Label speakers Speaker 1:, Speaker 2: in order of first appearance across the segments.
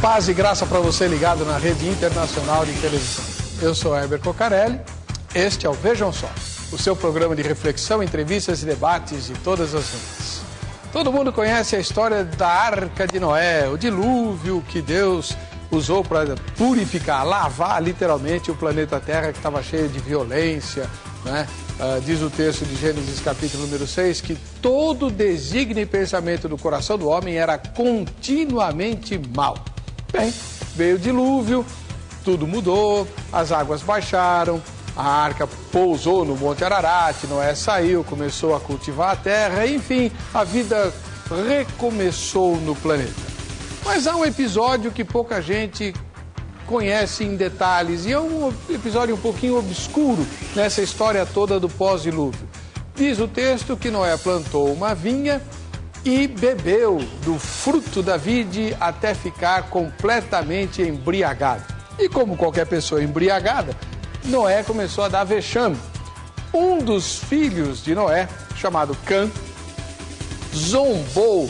Speaker 1: Paz e graça para você ligado na Rede Internacional de Televisão. Eu sou Heber Cocarelli, este é o Vejam Só, o seu programa de reflexão, entrevistas e debates de todas as linhas. Todo mundo conhece a história da Arca de Noé, o dilúvio que Deus usou para purificar, lavar literalmente o planeta Terra que estava cheio de violência, né? Diz o texto de Gênesis capítulo número 6 que todo desígnio e pensamento do coração do homem era continuamente mau. Bem, veio o dilúvio, tudo mudou, as águas baixaram, a arca pousou no Monte Ararat, Noé saiu, começou a cultivar a terra, enfim, a vida recomeçou no planeta. Mas há um episódio que pouca gente conhece em detalhes, e é um episódio um pouquinho obscuro nessa história toda do pós-dilúvio. Diz o texto que Noé plantou uma vinha e bebeu do fruto da vide até ficar completamente embriagado. E como qualquer pessoa embriagada, Noé começou a dar vexame. Um dos filhos de Noé, chamado Cã, zombou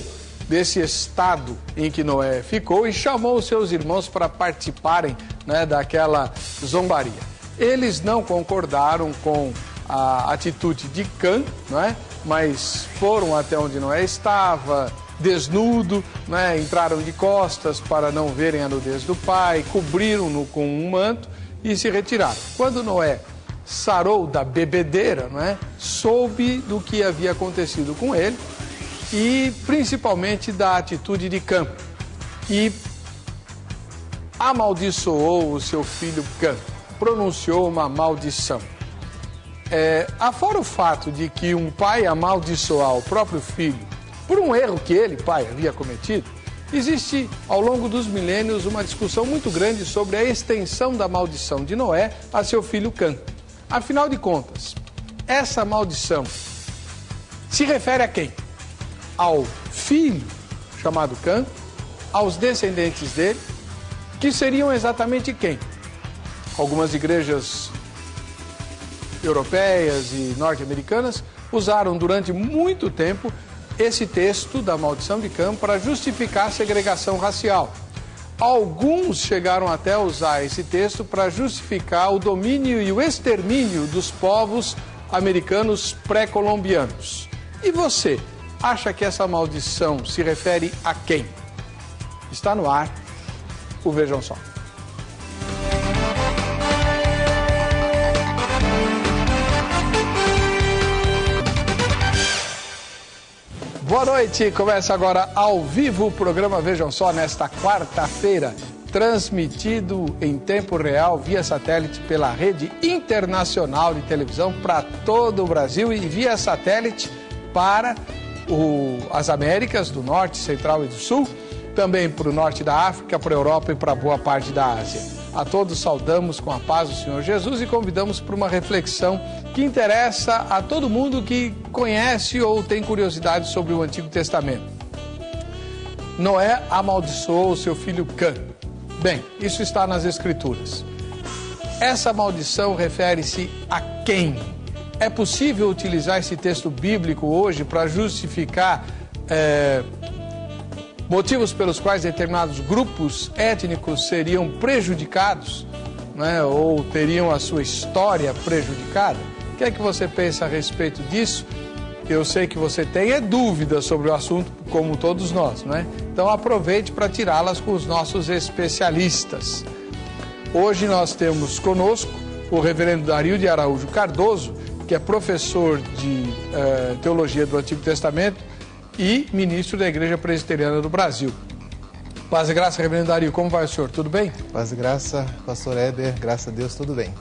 Speaker 1: desse estado em que Noé ficou e chamou os seus irmãos para participarem, né, daquela zombaria. Eles não concordaram com a atitude de Cã, não é? Mas foram até onde Noé estava, desnudo, né? Entraram de costas para não verem a nudez do pai, cobriram-no com um manto e se retiraram. Quando Noé sarou da bebedeira, não é? Soube do que havia acontecido com ele, e principalmente da atitude de Cã, e amaldiçoou o seu filho Cã, pronunciou uma maldição. Afora o fato de que um pai amaldiçoar o próprio filho por um erro que ele, pai, havia cometido, existe ao longo dos milênios uma discussão muito grande sobre a extensão da maldição de Noé a seu filho Cã. Afinal de contas, essa maldição se refere a quem? Ao filho, chamado Cã, aos descendentes dele, que seriam exatamente quem? Algumas igrejas europeias e norte-americanas usaram durante muito tempo esse texto da maldição de Cã para justificar a segregação racial. Alguns chegaram até a usar esse texto para justificar o domínio e o extermínio dos povos americanos pré-colombianos. E você? Acha que essa maldição se refere a quem? Está no ar o Vejam Só. Boa noite, começa agora ao vivo o programa Vejam Só nesta quarta-feira, transmitido em tempo real via satélite pela Rede Internacional de Televisão para todo o Brasil e via satélite para as Américas do Norte, Central e do Sul, também para o Norte da África, para a Europa e para boa parte da Ásia. A todos saudamos com a paz do Senhor Jesus e convidamos para uma reflexão que interessa a todo mundo que conhece ou tem curiosidade sobre o Antigo Testamento. Noé amaldiçoou o seu filho Cã. Bem, isso está nas Escrituras. Essa maldição refere-se a quem? É possível utilizar esse texto bíblico hoje para justificar motivos pelos quais determinados grupos étnicos seriam prejudicados, né, ou teriam a sua história prejudicada? O que é que você pensa a respeito disso? Eu sei que você tem dúvidas sobre o assunto, como todos nós, né? Então aproveite para tirá-las com os nossos especialistas. Hoje nós temos conosco o reverendo Dario de Araújo Cardoso, que é professor de Teologia do Antigo Testamento e ministro da Igreja Presbiteriana do Brasil. Paz e graça, reverendo Dario, como vai o senhor? Tudo bem?
Speaker 2: Paz e graça, pastor Heber, graças a Deus, tudo bem.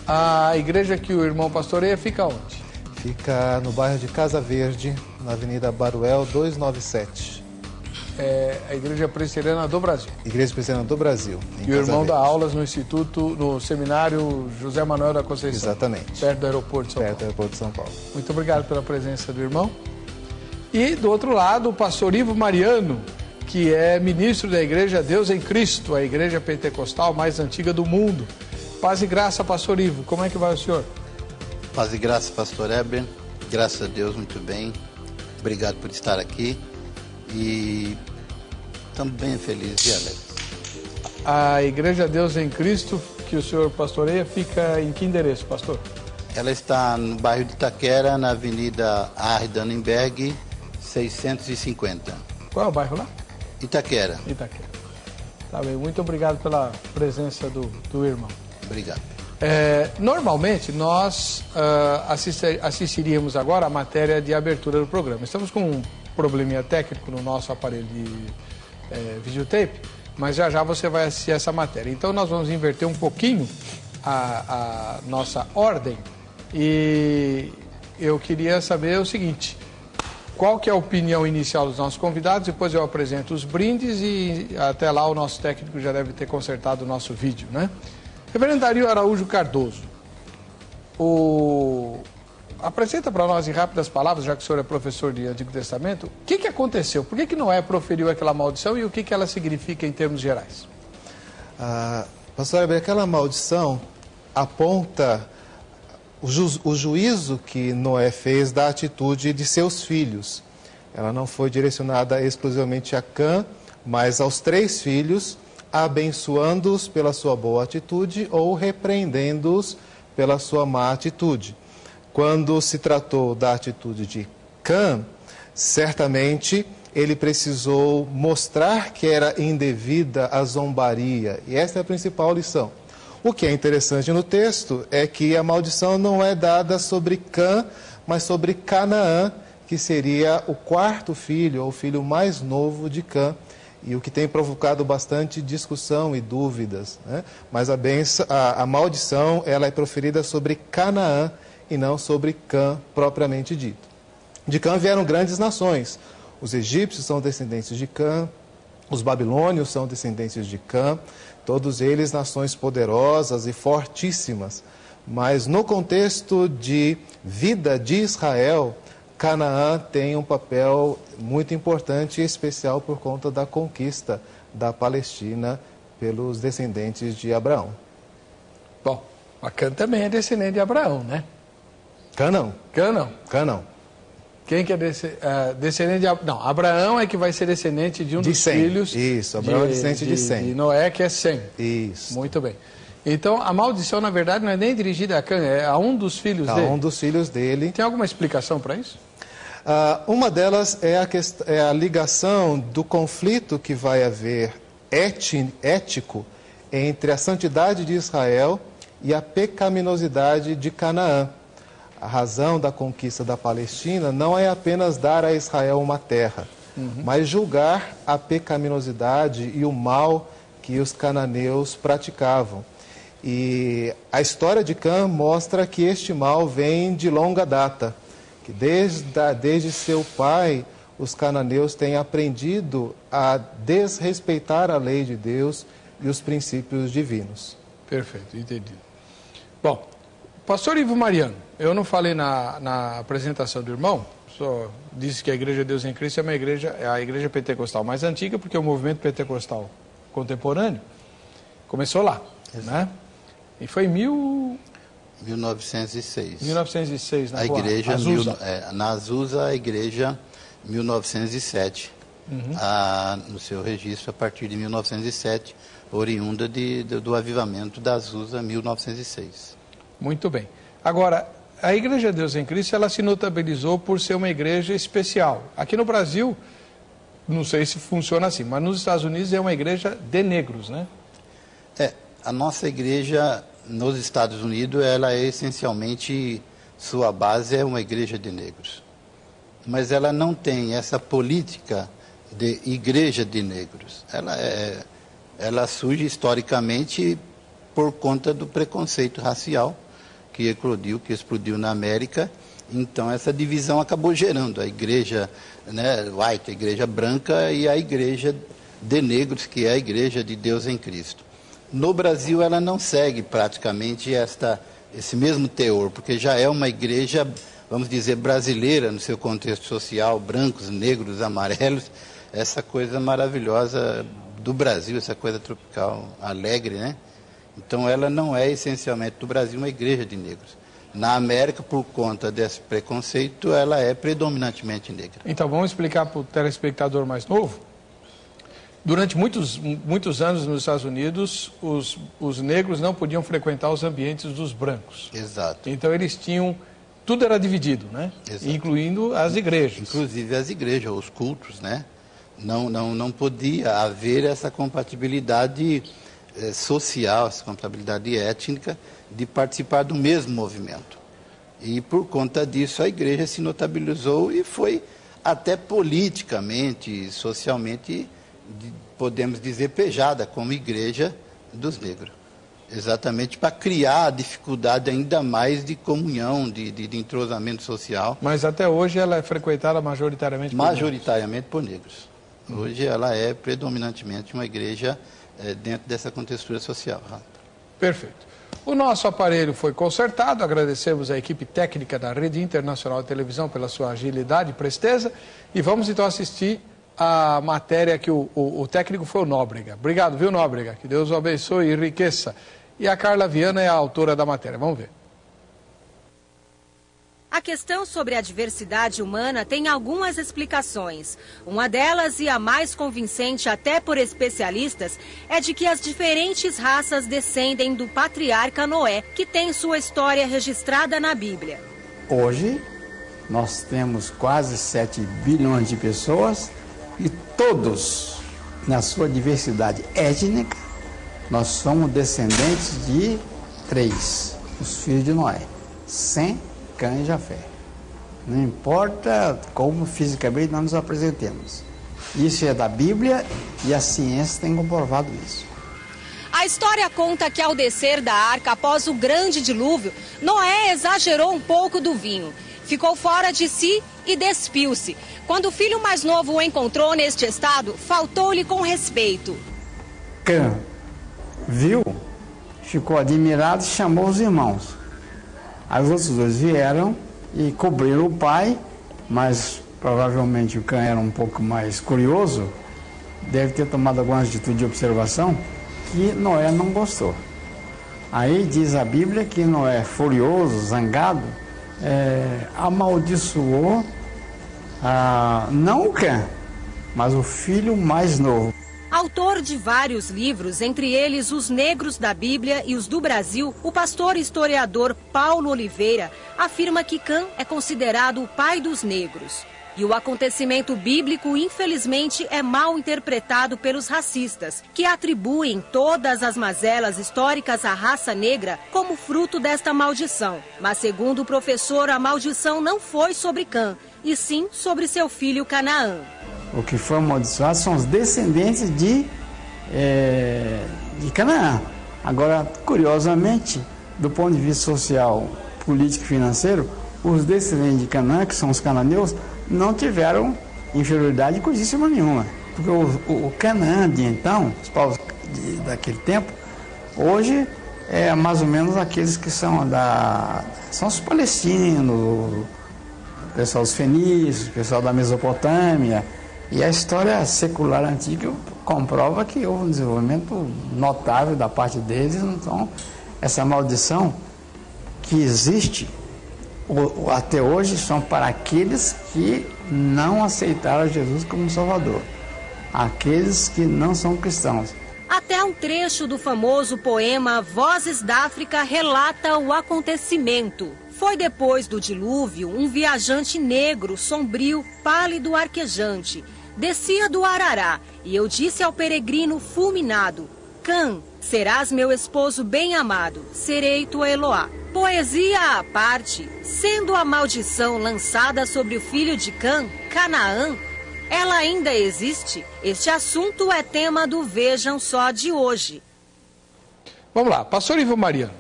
Speaker 1: A igreja que o irmão pastoreia fica onde?
Speaker 2: Fica no bairro de Casa Verde, na Avenida Baruel 297.
Speaker 1: É a Igreja Presbiteriana do Brasil.
Speaker 2: Igreja Presbiteriana do Brasil.
Speaker 1: E o irmão dá aulas no Instituto, no Seminário José Manuel da Conceição.
Speaker 2: Exatamente.
Speaker 1: Perto do aeroporto de São Paulo.
Speaker 2: Perto do aeroporto de São Paulo.
Speaker 1: Muito obrigado pela presença do irmão. E do outro lado, o pastor Ivo Mariano, que é ministro da Igreja Deus em Cristo, a igreja pentecostal mais antiga do mundo. Paz e graça, pastor Ivo, como é que vai o senhor?
Speaker 3: Paz e graça, pastor Heber, graças a Deus, muito bem. Obrigado por estar aqui e estamos bem felizes e alegres.
Speaker 1: A Igreja Deus em Cristo, que o senhor pastoreia, fica em que endereço, pastor?
Speaker 3: Ela está no bairro de Itaquera, na Avenida Arre Dannenberg, 650.
Speaker 1: Qual é o bairro lá?
Speaker 3: Itaquera.
Speaker 1: Itaquera. Tá bem, muito obrigado pela presença do irmão.
Speaker 3: Obrigado.
Speaker 1: Normalmente, nós assistiríamos agora a matéria de abertura do programa. Estamos com um probleminha técnico no nosso aparelho de videotape, mas já já você vai assistir essa matéria. Então, nós vamos inverter um pouquinho a nossa ordem e eu queria saber o seguinte: qual que é a opinião inicial dos nossos convidados? Depois eu apresento os brindes e até lá o nosso técnico já deve ter consertado o nosso vídeo, né? Reverendo Dario Araújo Cardoso, apresenta para nós em rápidas palavras, já que o senhor é professor de Antigo Testamento, o que aconteceu? Por que Noé proferiu aquela maldição e o que ela significa em termos gerais?
Speaker 2: Pastor, aquela maldição aponta o juízo que Noé fez da atitude de seus filhos. Ela não foi direcionada exclusivamente a Cã, mas aos 3 filhos, abençoando-os pela sua boa atitude ou repreendendo-os pela sua má atitude. Quando se tratou da atitude de Cã, certamente ele precisou mostrar que era indevida a zombaria, e essa é a principal lição. O que é interessante no texto é que a maldição não é dada sobre Cã, mas sobre Canaã, que seria o 4º filho, ou o filho mais novo de Cã, e o que tem provocado bastante discussão e dúvidas, né? Mas a maldição ela é proferida sobre Canaã e não sobre Cã propriamente dito. De Cã vieram grandes nações. Os egípcios são descendentes de Cã, os babilônios são descendentes de Cã, todos eles nações poderosas e fortíssimas. Mas no contexto de vida de Israel, Canaã tem um papel muito importante e especial por conta da conquista da Palestina pelos descendentes de Abraão.
Speaker 1: Bom, a Cã também é descendente de Abraão, né?
Speaker 2: Cã não.
Speaker 1: Cã não.
Speaker 2: Cã não.
Speaker 1: Quem que é descendente de Abraão? Não, Abraão é que vai ser descendente de um dos filhos.
Speaker 2: Isso, Abraão é descendente de Sem.
Speaker 1: De Noé, que é Sem.
Speaker 2: Isso.
Speaker 1: Muito bem. Então, a maldição, na verdade, não é nem dirigida a Cã, é a um dos filhos dele.
Speaker 2: A um dos filhos dele.
Speaker 1: Tem alguma explicação para isso?
Speaker 2: Uma delas é a ligação do conflito que vai haver ético entre a santidade de Israel e a pecaminosidade de Canaã. A razão da conquista da Palestina não é apenas dar a Israel uma terra, mas julgar a pecaminosidade e o mal que os cananeus praticavam. E a história de Cã mostra que este mal vem de longa data, que desde seu pai os cananeus têm aprendido a desrespeitar a lei de Deus e os princípios divinos.
Speaker 1: Perfeito, entendi. Bom, pastor Ivo Mariano, eu não falei na apresentação do irmão, só disse que a Igreja Deus em Cristo é a igreja pentecostal mais antiga, porque o movimento pentecostal contemporâneo começou lá, né? E foi em
Speaker 3: 1906.
Speaker 1: 1906, na
Speaker 3: a igreja,
Speaker 1: Azusa.
Speaker 3: Na Azusa, a igreja 1907. No seu registro, a partir de 1907, oriunda do avivamento da Azusa, 1906.
Speaker 1: Muito bem. Agora, a Igreja Deus em Cristo, ela se notabilizou por ser uma igreja especial. Aqui no Brasil, não sei se funciona assim, mas nos Estados Unidos é uma igreja de negros, né?
Speaker 3: A nossa igreja nos Estados Unidos, ela é essencialmente, sua base é uma igreja de negros. Mas ela não tem essa política de igreja de negros. Ela surge historicamente por conta do preconceito racial que explodiu na América. Então essa divisão acabou gerando a igreja, né, white, a igreja branca, e a igreja de negros, que é a Igreja de Deus em Cristo. No Brasil ela não segue praticamente esse mesmo teor, porque já é uma igreja, vamos dizer, brasileira no seu contexto social, brancos, negros, amarelos, essa coisa maravilhosa do Brasil, essa coisa tropical, alegre, né? Então ela não é essencialmente do Brasil uma igreja de negros. Na América, por conta desse preconceito, ela é predominantemente negra.
Speaker 1: Então vamos explicar para o telespectador mais novo Durante muitos anos nos Estados Unidos, os negros não podiam frequentar os ambientes dos brancos.
Speaker 3: Exato.
Speaker 1: Então eles tinham... Tudo era dividido, né?
Speaker 3: Exato.
Speaker 1: Incluindo as igrejas.
Speaker 3: Inclusive as igrejas, os cultos, né? Não podia haver essa compatibilidade social, essa compatibilidade étnica de participar do mesmo movimento. E por conta disso a igreja se notabilizou e foi até politicamente, socialmente, podemos dizer, pejada como igreja dos negros. Exatamente para criar a dificuldade ainda mais de comunhão, de entrosamento social.
Speaker 1: Mas até hoje ela é frequentada majoritariamente por
Speaker 3: Majoritariamente por negros. Hoje ela é predominantemente uma igreja dentro dessa contextura social.
Speaker 1: Perfeito. O nosso aparelho foi consertado, agradecemos à equipe técnica da Rede Internacional de Televisão pela sua agilidade e presteza e vamos então assistir a matéria que o técnico foi o Nóbrega. Obrigado, viu, Nóbrega? Que Deus o abençoe e enriqueça. E a Carla Viana é a autora da matéria. Vamos ver.
Speaker 4: A questão sobre a diversidade humana tem algumas explicações. Uma delas, e a mais convincente até por especialistas, é de que as diferentes raças descendem do patriarca Noé, que tem sua história registrada na Bíblia.
Speaker 5: Hoje, nós temos quase 7 bilhões de pessoas e todos, na sua diversidade étnica, nós somos descendentes de 3, os filhos de Noé, Sem, Cã e Jafé. Não importa como fisicamente nós nos apresentemos. Isso é da Bíblia e a ciência tem comprovado isso.
Speaker 4: A história conta que ao descer da arca após o grande dilúvio, Noé exagerou um pouco do vinho. Ficou fora de si e despiu-se. Quando o filho mais novo o encontrou neste estado, faltou-lhe com respeito.
Speaker 5: Cã viu, ficou admirado e chamou os irmãos. Aí os outros dois vieram e cobriram o pai, mas provavelmente o Cã era um pouco mais curioso, deve ter tomado alguma atitude de observação que Noé não gostou. Aí diz a Bíblia que Noé, furioso, zangado, amaldiçoou não o Cã, mas o filho mais novo.
Speaker 4: Autor de vários livros, entre eles Os Negros da Bíblia e os do Brasil, o pastor e historiador Paulo Oliveira afirma que Cã é considerado o pai dos negros. E o acontecimento bíblico, infelizmente, é mal interpretado pelos racistas, que atribuem todas as mazelas históricas à raça negra como fruto desta maldição. Mas, segundo o professor, a maldição não foi sobre Cã, e sim sobre seu filho Canaã.
Speaker 5: O que foi amaldiçoado são os descendentes de Canaã. Agora, curiosamente, do ponto de vista social, político e financeiro, os descendentes de Canaã, que são os cananeus, não tiveram inferioridade coisíssima nenhuma. Porque o Canaã de então, os povos daquele tempo, hoje é mais ou menos aqueles que são são os palestinos, o pessoal dos fenícios, o pessoal da Mesopotâmia. E a história secular antiga comprova que houve um desenvolvimento notável da parte deles. Então, essa maldição que existe até hoje são para aqueles que não aceitaram Jesus como Salvador, aqueles que não são cristãos.
Speaker 4: Até um trecho do famoso poema Vozes da África relata o acontecimento. Foi depois do dilúvio, um viajante negro, sombrio, pálido, arquejante. Descia do Arará, e eu disse ao peregrino fulminado: Cã, serás meu esposo bem amado, serei tua Eloá. Poesia à parte, sendo a maldição lançada sobre o filho de Cã, Canaã, ela ainda existe? Este assunto é tema do Vejam Só de hoje.
Speaker 1: Vamos lá, pastor Ivo Mariano,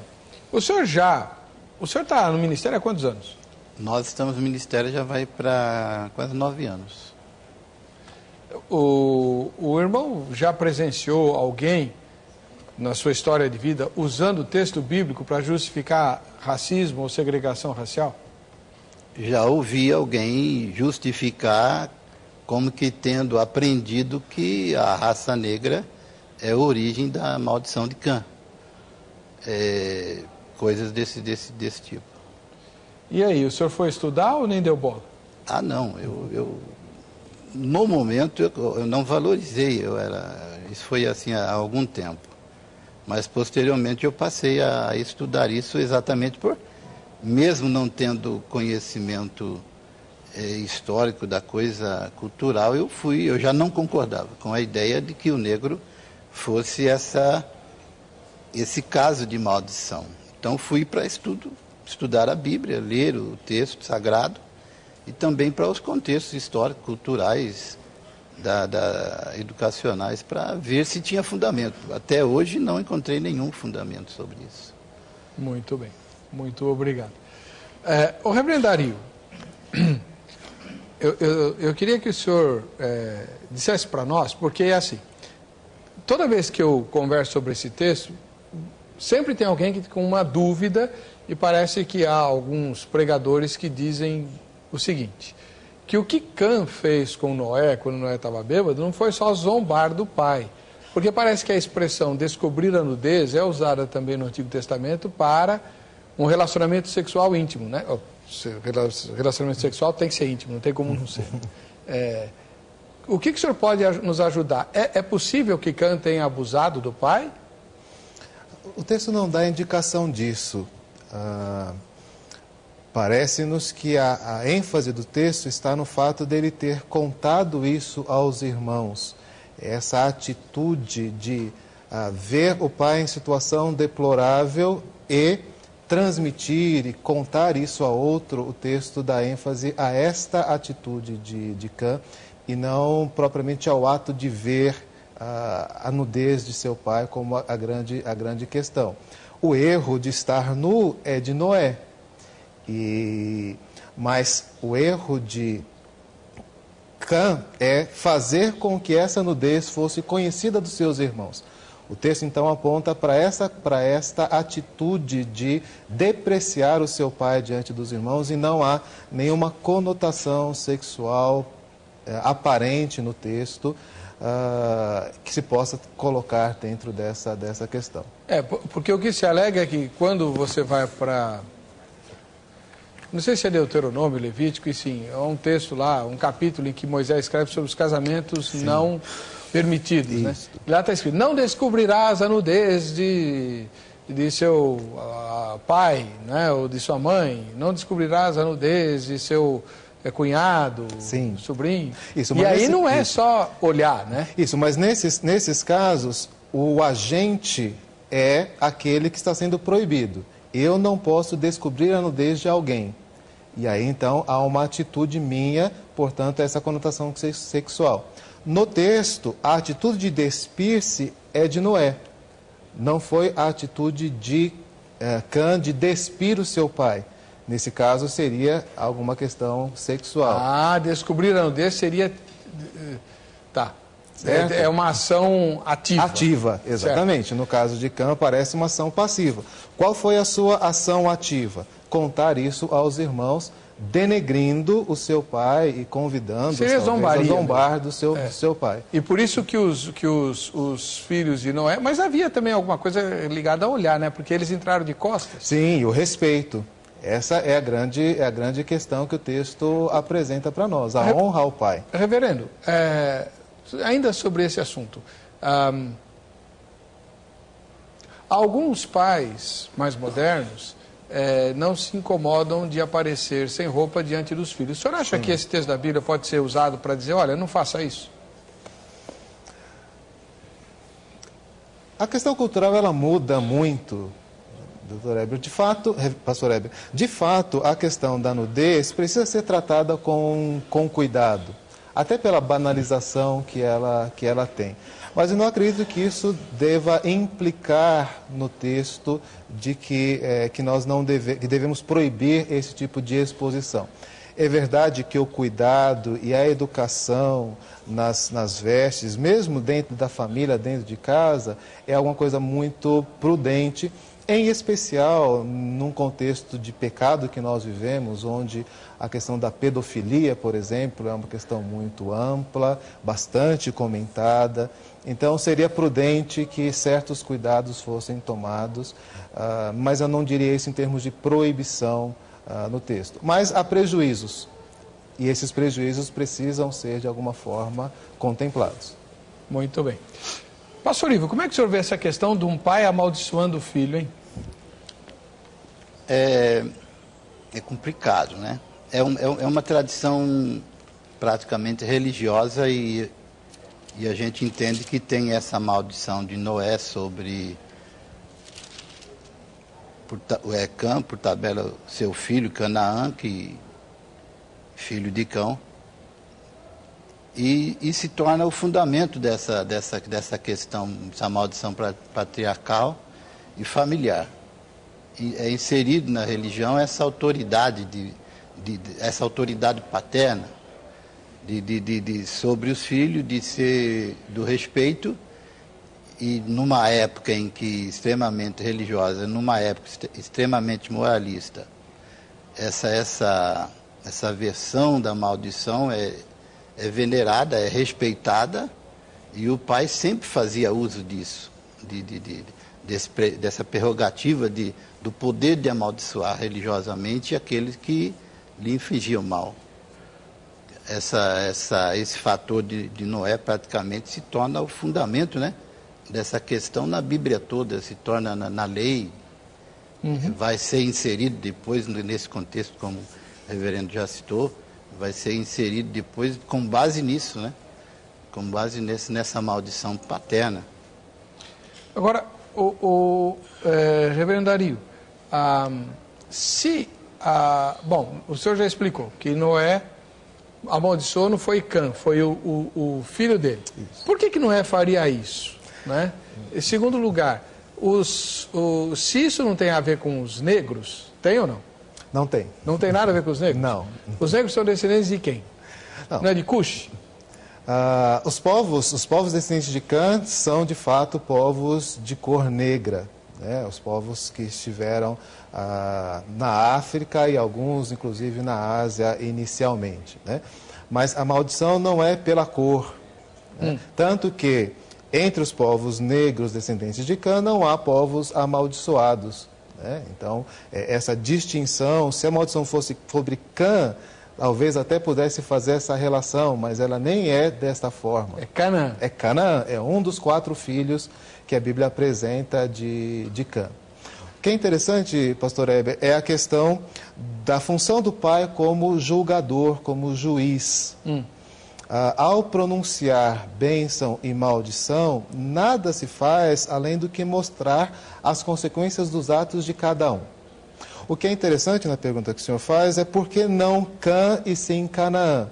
Speaker 1: o senhor está no ministério há quantos anos?
Speaker 3: Nós estamos no ministério já vai para quase 9 anos.
Speaker 1: O irmão já presenciou alguém na sua história de vida usando o texto bíblico para justificar racismo ou segregação racial?
Speaker 3: Já ouvi alguém justificar como que tendo aprendido que a raça negra é a origem da maldição de Cã. Coisas desse tipo.
Speaker 1: E aí, o senhor foi estudar ou nem deu bola?
Speaker 3: Ah, não, eu no momento, eu não valorizei, isso foi assim há algum tempo. Mas, posteriormente, eu passei a estudar isso exatamente mesmo não tendo conhecimento histórico da coisa cultural, eu já não concordava com a ideia de que o negro fosse esse caso de maldição. Então, fui para estudar a Bíblia, ler o texto sagrado, e também para os contextos históricos, culturais, educacionais, para ver se tinha fundamento. Até hoje não encontrei nenhum fundamento sobre isso.
Speaker 1: Muito bem, muito obrigado. O reverendo Dario, eu queria que o senhor dissesse para nós, porque é assim, toda vez que eu converso sobre esse texto, sempre tem alguém que com uma dúvida, e parece que há alguns pregadores que dizem o seguinte, que o que Cã fez com Noé, quando Noé estava bêbado, não foi só zombar do pai, porque parece que a expressão descobrir a nudez é usada também no Antigo Testamento para um relacionamento sexual íntimo, né? Relacionamento sexual tem que ser íntimo, não tem como não ser. O que o senhor pode nos ajudar? É possível que Cã tenha abusado do pai?
Speaker 2: O texto não dá indicação disso. Parece-nos que a ênfase do texto está no fato dele ter contado isso aos irmãos. Essa atitude de ver o pai em situação deplorável e transmitir e contar isso a outro, o texto dá ênfase a esta atitude de Cã e não propriamente ao ato de ver a nudez de seu pai como a grande questão. O erro de estar nu é de Noé. Mas o erro de Cã é fazer com que essa nudez fosse conhecida dos seus irmãos. O texto então aponta para esta atitude de depreciar o seu pai diante dos irmãos e não há nenhuma conotação sexual aparente no texto que se possa colocar dentro dessa questão.
Speaker 1: Porque o que se alega é que quando você vai para... Não sei se é Deuteronômio, Levítico, e sim, é um texto lá, um capítulo em que Moisés escreve sobre os casamentos não permitidos, né? Lá está escrito, não descobrirás a nudez de seu pai, né, ou de sua mãe, não descobrirás a nudez de seu cunhado, sobrinho. Isso, e aí não é só olhar, né?
Speaker 2: Isso, mas nesses casos, o agente é aquele que está sendo proibido. Eu não posso descobrir a nudez de alguém. E aí, então, há uma atitude minha, portanto, essa conotação sexual. No texto, a atitude de despir-se é de Noé. Não foi a atitude de Cã de despir o seu pai. Nesse caso, seria alguma questão sexual.
Speaker 1: Descobrir a nudez seria... Tá. É uma ação ativa.
Speaker 2: Ativa, exatamente. Certo. No caso de Cã, parece uma ação passiva. Qual foi a sua ação ativa? Contar isso aos irmãos, denegrindo o seu pai e convidando-os a zombar do seu pai.
Speaker 1: E por isso que os filhos de Noé... Mas havia também alguma coisa ligada a olhar, né? Porque eles entraram de costas.
Speaker 2: Sim, o respeito. Essa é a grande questão que o texto apresenta para nós, a honra ao pai.
Speaker 1: Reverendo, ainda sobre esse assunto, alguns pais mais modernos não se incomodam de aparecer sem roupa diante dos filhos. O senhor acha que esse texto da Bíblia pode ser usado para dizer, olha, não faça isso?
Speaker 2: A questão cultural, ela muda muito, doutor Heber. De fato, pastor Heber, de fato, a questão da nudez precisa ser tratada com cuidado, até pela banalização que ela tem. Mas eu não acredito que isso deva implicar no texto de que nós que devemos proibir esse tipo de exposição. É verdade que o cuidado e a educação nas vestes, mesmo dentro da família, dentro de casa, é alguma coisa muito prudente, em especial num contexto de pecado que nós vivemos, onde a questão da pedofilia, por exemplo, é uma questão muito ampla, bastante comentada. Então, seria prudente que certos cuidados fossem tomados, mas eu não diria isso em termos de proibição no texto. Mas há prejuízos. E esses prejuízos precisam ser, de alguma forma, contemplados.
Speaker 1: Muito bem. Pastor Ivo, como é que o senhor vê essa questão de um pai amaldiçoando o filho, hein?
Speaker 3: É complicado, né? É uma tradição praticamente religiosa e a gente entende que tem essa maldição de Noé sobre Cã, por tabela, seu filho, Canaã, filho de Cão, e se torna o fundamento dessa questão, essa maldição patriarcal e familiar. E é inserido na religião essa autoridade, essa autoridade paterna sobre os filhos, do respeito. E numa época em que extremamente religiosa, numa época extremamente moralista, essa versão da maldição é venerada, é respeitada, e o pai sempre fazia uso disso, dessa prerrogativa do poder de amaldiçoar religiosamente aqueles que lhe infligiam mal. Esse fator de Noé praticamente se torna o fundamento, né, dessa questão na Bíblia toda, se torna na lei, vai ser inserido depois nesse contexto, como o reverendo já citou, vai ser inserido depois com base nisso, né? Com base nessa maldição paterna.
Speaker 1: Agora, reverendo Dario, bom, o senhor já explicou que Noé amaldiçoou, não foi Cã, foi o filho dele. Isso. Por que Noé faria isso? Né? Em segundo lugar, se isso não tem a ver com os negros, tem ou não?
Speaker 2: Não tem.
Speaker 1: Não tem nada a ver com os negros?
Speaker 2: Não.
Speaker 1: Os negros são descendentes de quem? Não é de Cush?
Speaker 2: Os povos descendentes de Cã são, de fato, povos de cor negra. Né? Os povos que estiveram na África e alguns, inclusive, na Ásia inicialmente. Né? Mas a maldição não é pela cor. Né? Tanto que, entre os povos negros descendentes de Cã, não há povos amaldiçoados. Né? Então, essa distinção, se a maldição fosse sobre Cã, talvez até pudesse fazer essa relação, mas ela nem é desta forma.
Speaker 1: É Canaã.
Speaker 2: É Canaã, é um dos 4 filhos que a Bíblia apresenta de Cã. O que é interessante, pastor Heber, é a questão da função do pai como julgador, como juiz. Ao pronunciar bênção e maldição, nada se faz além do que mostrar as consequências dos atos de cada um. O que é interessante na pergunta que o senhor faz é por que não Cã e sim Canaã?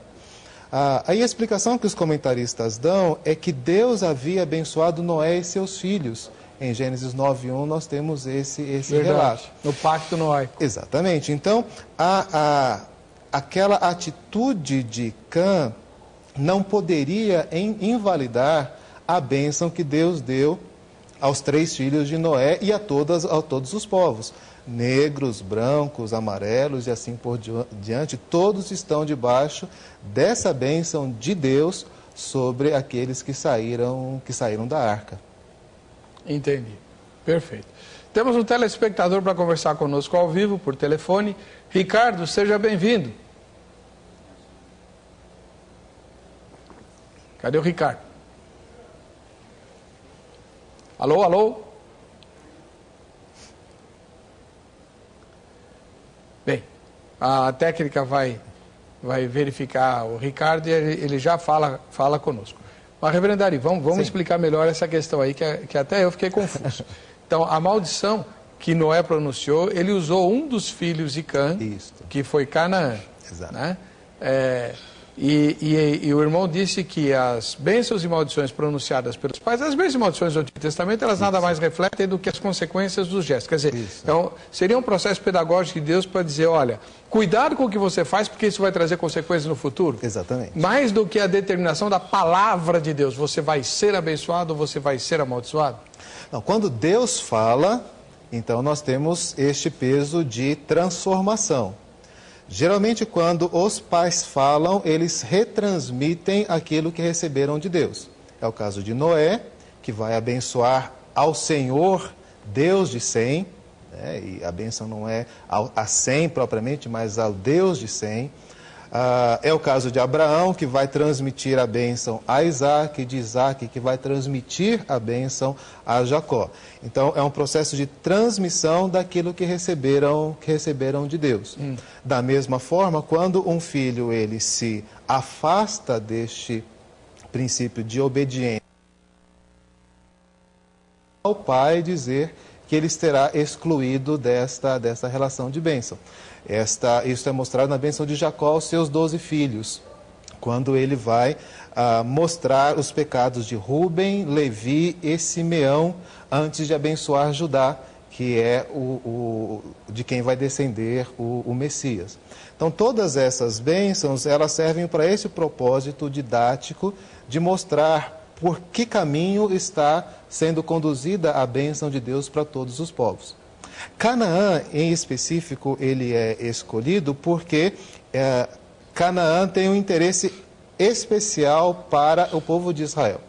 Speaker 2: Aí a explicação que os comentaristas dão é que Deus havia abençoado Noé e seus filhos. Em Gênesis 9:1 nós temos esse relato.
Speaker 1: No pacto noaico.
Speaker 2: Exatamente. Então, aquela atitude de Cã não poderia invalidar a bênção que Deus deu aos 3 filhos de Noé e a todos os povos. Negros, brancos, amarelos e assim por diante, todos estão debaixo dessa bênção de Deus sobre aqueles que saíram da arca.
Speaker 1: Entendi. Perfeito. Temos um telespectador para conversar conosco ao vivo, por telefone. Ricardo, seja bem-vindo. Cadê o Ricardo? Alô, alô? Bem, a técnica vai verificar o Ricardo e ele já fala conosco. Mas, reverendo Ari, vamos explicar melhor essa questão aí, que até eu fiquei confuso. Então, a maldição que Noé pronunciou, ele usou um dos filhos de Cã, que foi Canaã.
Speaker 2: Exato.
Speaker 1: Né? E o irmão disse que as bênçãos e maldições pronunciadas pelos pais, as bênçãos e maldições do Antigo Testamento, elas nada mais refletem do que as consequências dos gestos. Quer dizer, então, seria um processo pedagógico de Deus para dizer, olha, cuidado com o que você faz, porque isso vai trazer consequências no futuro.
Speaker 2: Exatamente.
Speaker 1: Mais do que a determinação da palavra de Deus, você vai ser abençoado ou você vai ser amaldiçoado?
Speaker 2: Não, quando Deus fala, então nós temos este peso de transformação. Geralmente, quando os pais falam, eles retransmitem aquilo que receberam de Deus. É o caso de Noé, que vai abençoar ao Senhor, Deus de Sem, né? E a bênção não é a Sem propriamente, mas ao Deus de Sem. É o caso de Abraão, que vai transmitir a bênção a Isaac, de Isaac, que vai transmitir a bênção a Jacó. Então, é um processo de transmissão daquilo que receberam de Deus. Da mesma forma, quando um filho ele se afasta deste princípio de obediência ao pai, dizer que ele será excluído desta relação de bênção. Isso é mostrado na bênção de Jacó aos seus 12 filhos, quando ele vai mostrar os pecados de Rúben, Levi e Simeão, antes de abençoar Judá, que é de quem vai descender o Messias. Então, todas essas bênçãos, elas servem para esse propósito didático de mostrar por que caminho está sendo conduzida a bênção de Deus para todos os povos. Canaã, em específico, ele é escolhido porque Canaã tem um interesse especial para o povo de Israel.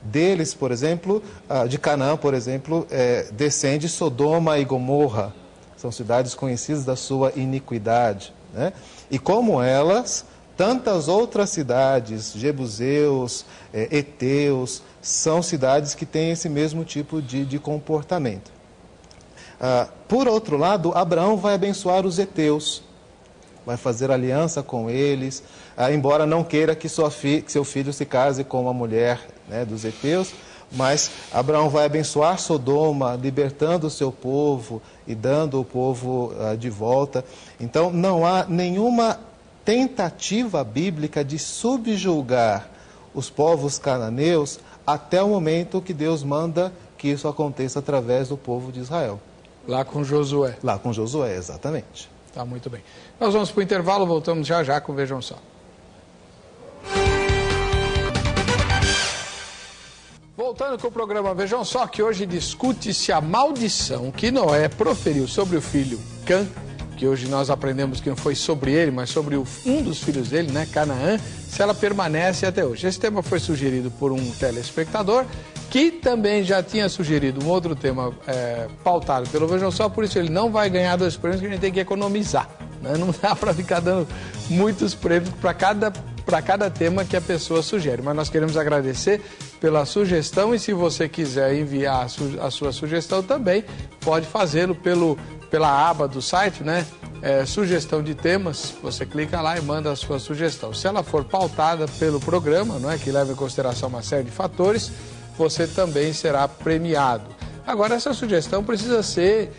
Speaker 2: Deles, por exemplo, de Canaã, por exemplo, descende Sodoma e Gomorra. São cidades conhecidas da sua iniquidade, né? E como elas, tantas outras cidades, jebuseus, heteus, são cidades que têm esse mesmo tipo de comportamento. Por outro lado, Abraão vai abençoar os heteus, vai fazer aliança com eles, embora não queira que seu filho se case com uma mulher, né, dos heteus, mas Abraão vai abençoar Sodoma, libertando o seu povo e dando o povo de volta. Então, não há nenhuma tentativa bíblica de subjugar os povos cananeus até o momento que Deus manda que isso aconteça através do povo de Israel.
Speaker 1: Lá com Josué.
Speaker 2: Lá com Josué, exatamente.
Speaker 1: Tá, muito bem. Nós vamos para o intervalo, voltamos já com Vejam Só. Voltando com o programa Vejam Só, que hoje discute-se a maldição que Noé proferiu sobre o filho Cã, que hoje nós aprendemos que não foi sobre ele, mas sobre um dos filhos dele, né, Canaã, se ela permanece até hoje. Esse tema foi sugerido por um telespectador, que também já tinha sugerido um outro tema pautado pelo Vejam Só, por isso ele não vai ganhar 2 prêmios, que a gente tem que economizar, né? Não dá para ficar dando muitos prêmios para cada tema que a pessoa sugere. Mas nós queremos agradecer pela sugestão, e se você quiser enviar a sua sugestão também, pode fazê-lo pela aba do site, né? Sugestão de temas, você clica lá e manda a sua sugestão. Se ela for pautada pelo programa, não é, que leva em consideração uma série de fatores, você também será premiado. Agora, essa sugestão precisa ser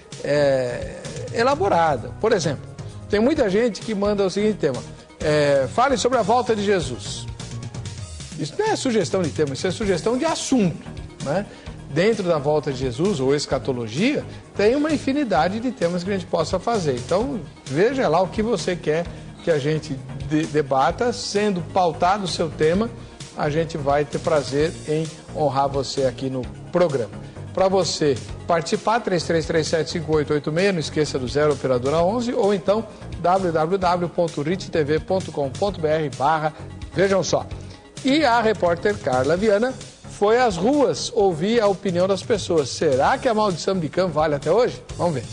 Speaker 1: elaborada. Por exemplo, tem muita gente que manda o seguinte tema: fale sobre a volta de Jesus. Isso não é sugestão de tema, isso é sugestão de assunto, né? Dentro da volta de Jesus, ou escatologia, tem uma infinidade de temas que a gente possa fazer. Então, veja lá o que você quer que a gente debata. Sendo pautado o seu tema, a gente vai ter prazer em honrar você aqui no programa. Para você participar, 33375886, não esqueça do 0 operadora 11, ou então www.rittv.com.br/Vejam Só. E a repórter Carla Viana foi às ruas ouvir a opinião das pessoas. Será que a maldição de Cã vale até hoje? Vamos ver.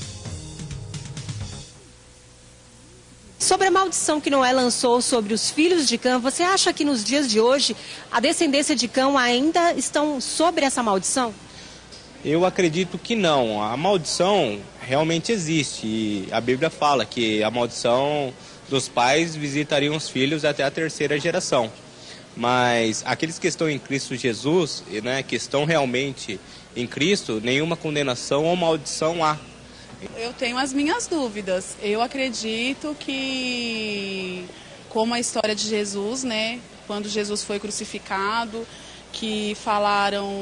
Speaker 4: Sobre a maldição que Noé lançou sobre os filhos de Cã, você acha que nos dias de hoje a descendência de Cã ainda estão sobre essa maldição?
Speaker 6: Eu acredito que não. A maldição realmente existe. E a Bíblia fala que a maldição dos pais visitaria os filhos até a 3ª geração. Mas aqueles que estão em Cristo Jesus, né, que estão realmente em Cristo, nenhuma condenação ou maldição há.
Speaker 7: Eu tenho as minhas dúvidas. Eu acredito que, como a história de Jesus, né, quando Jesus foi crucificado, que falaram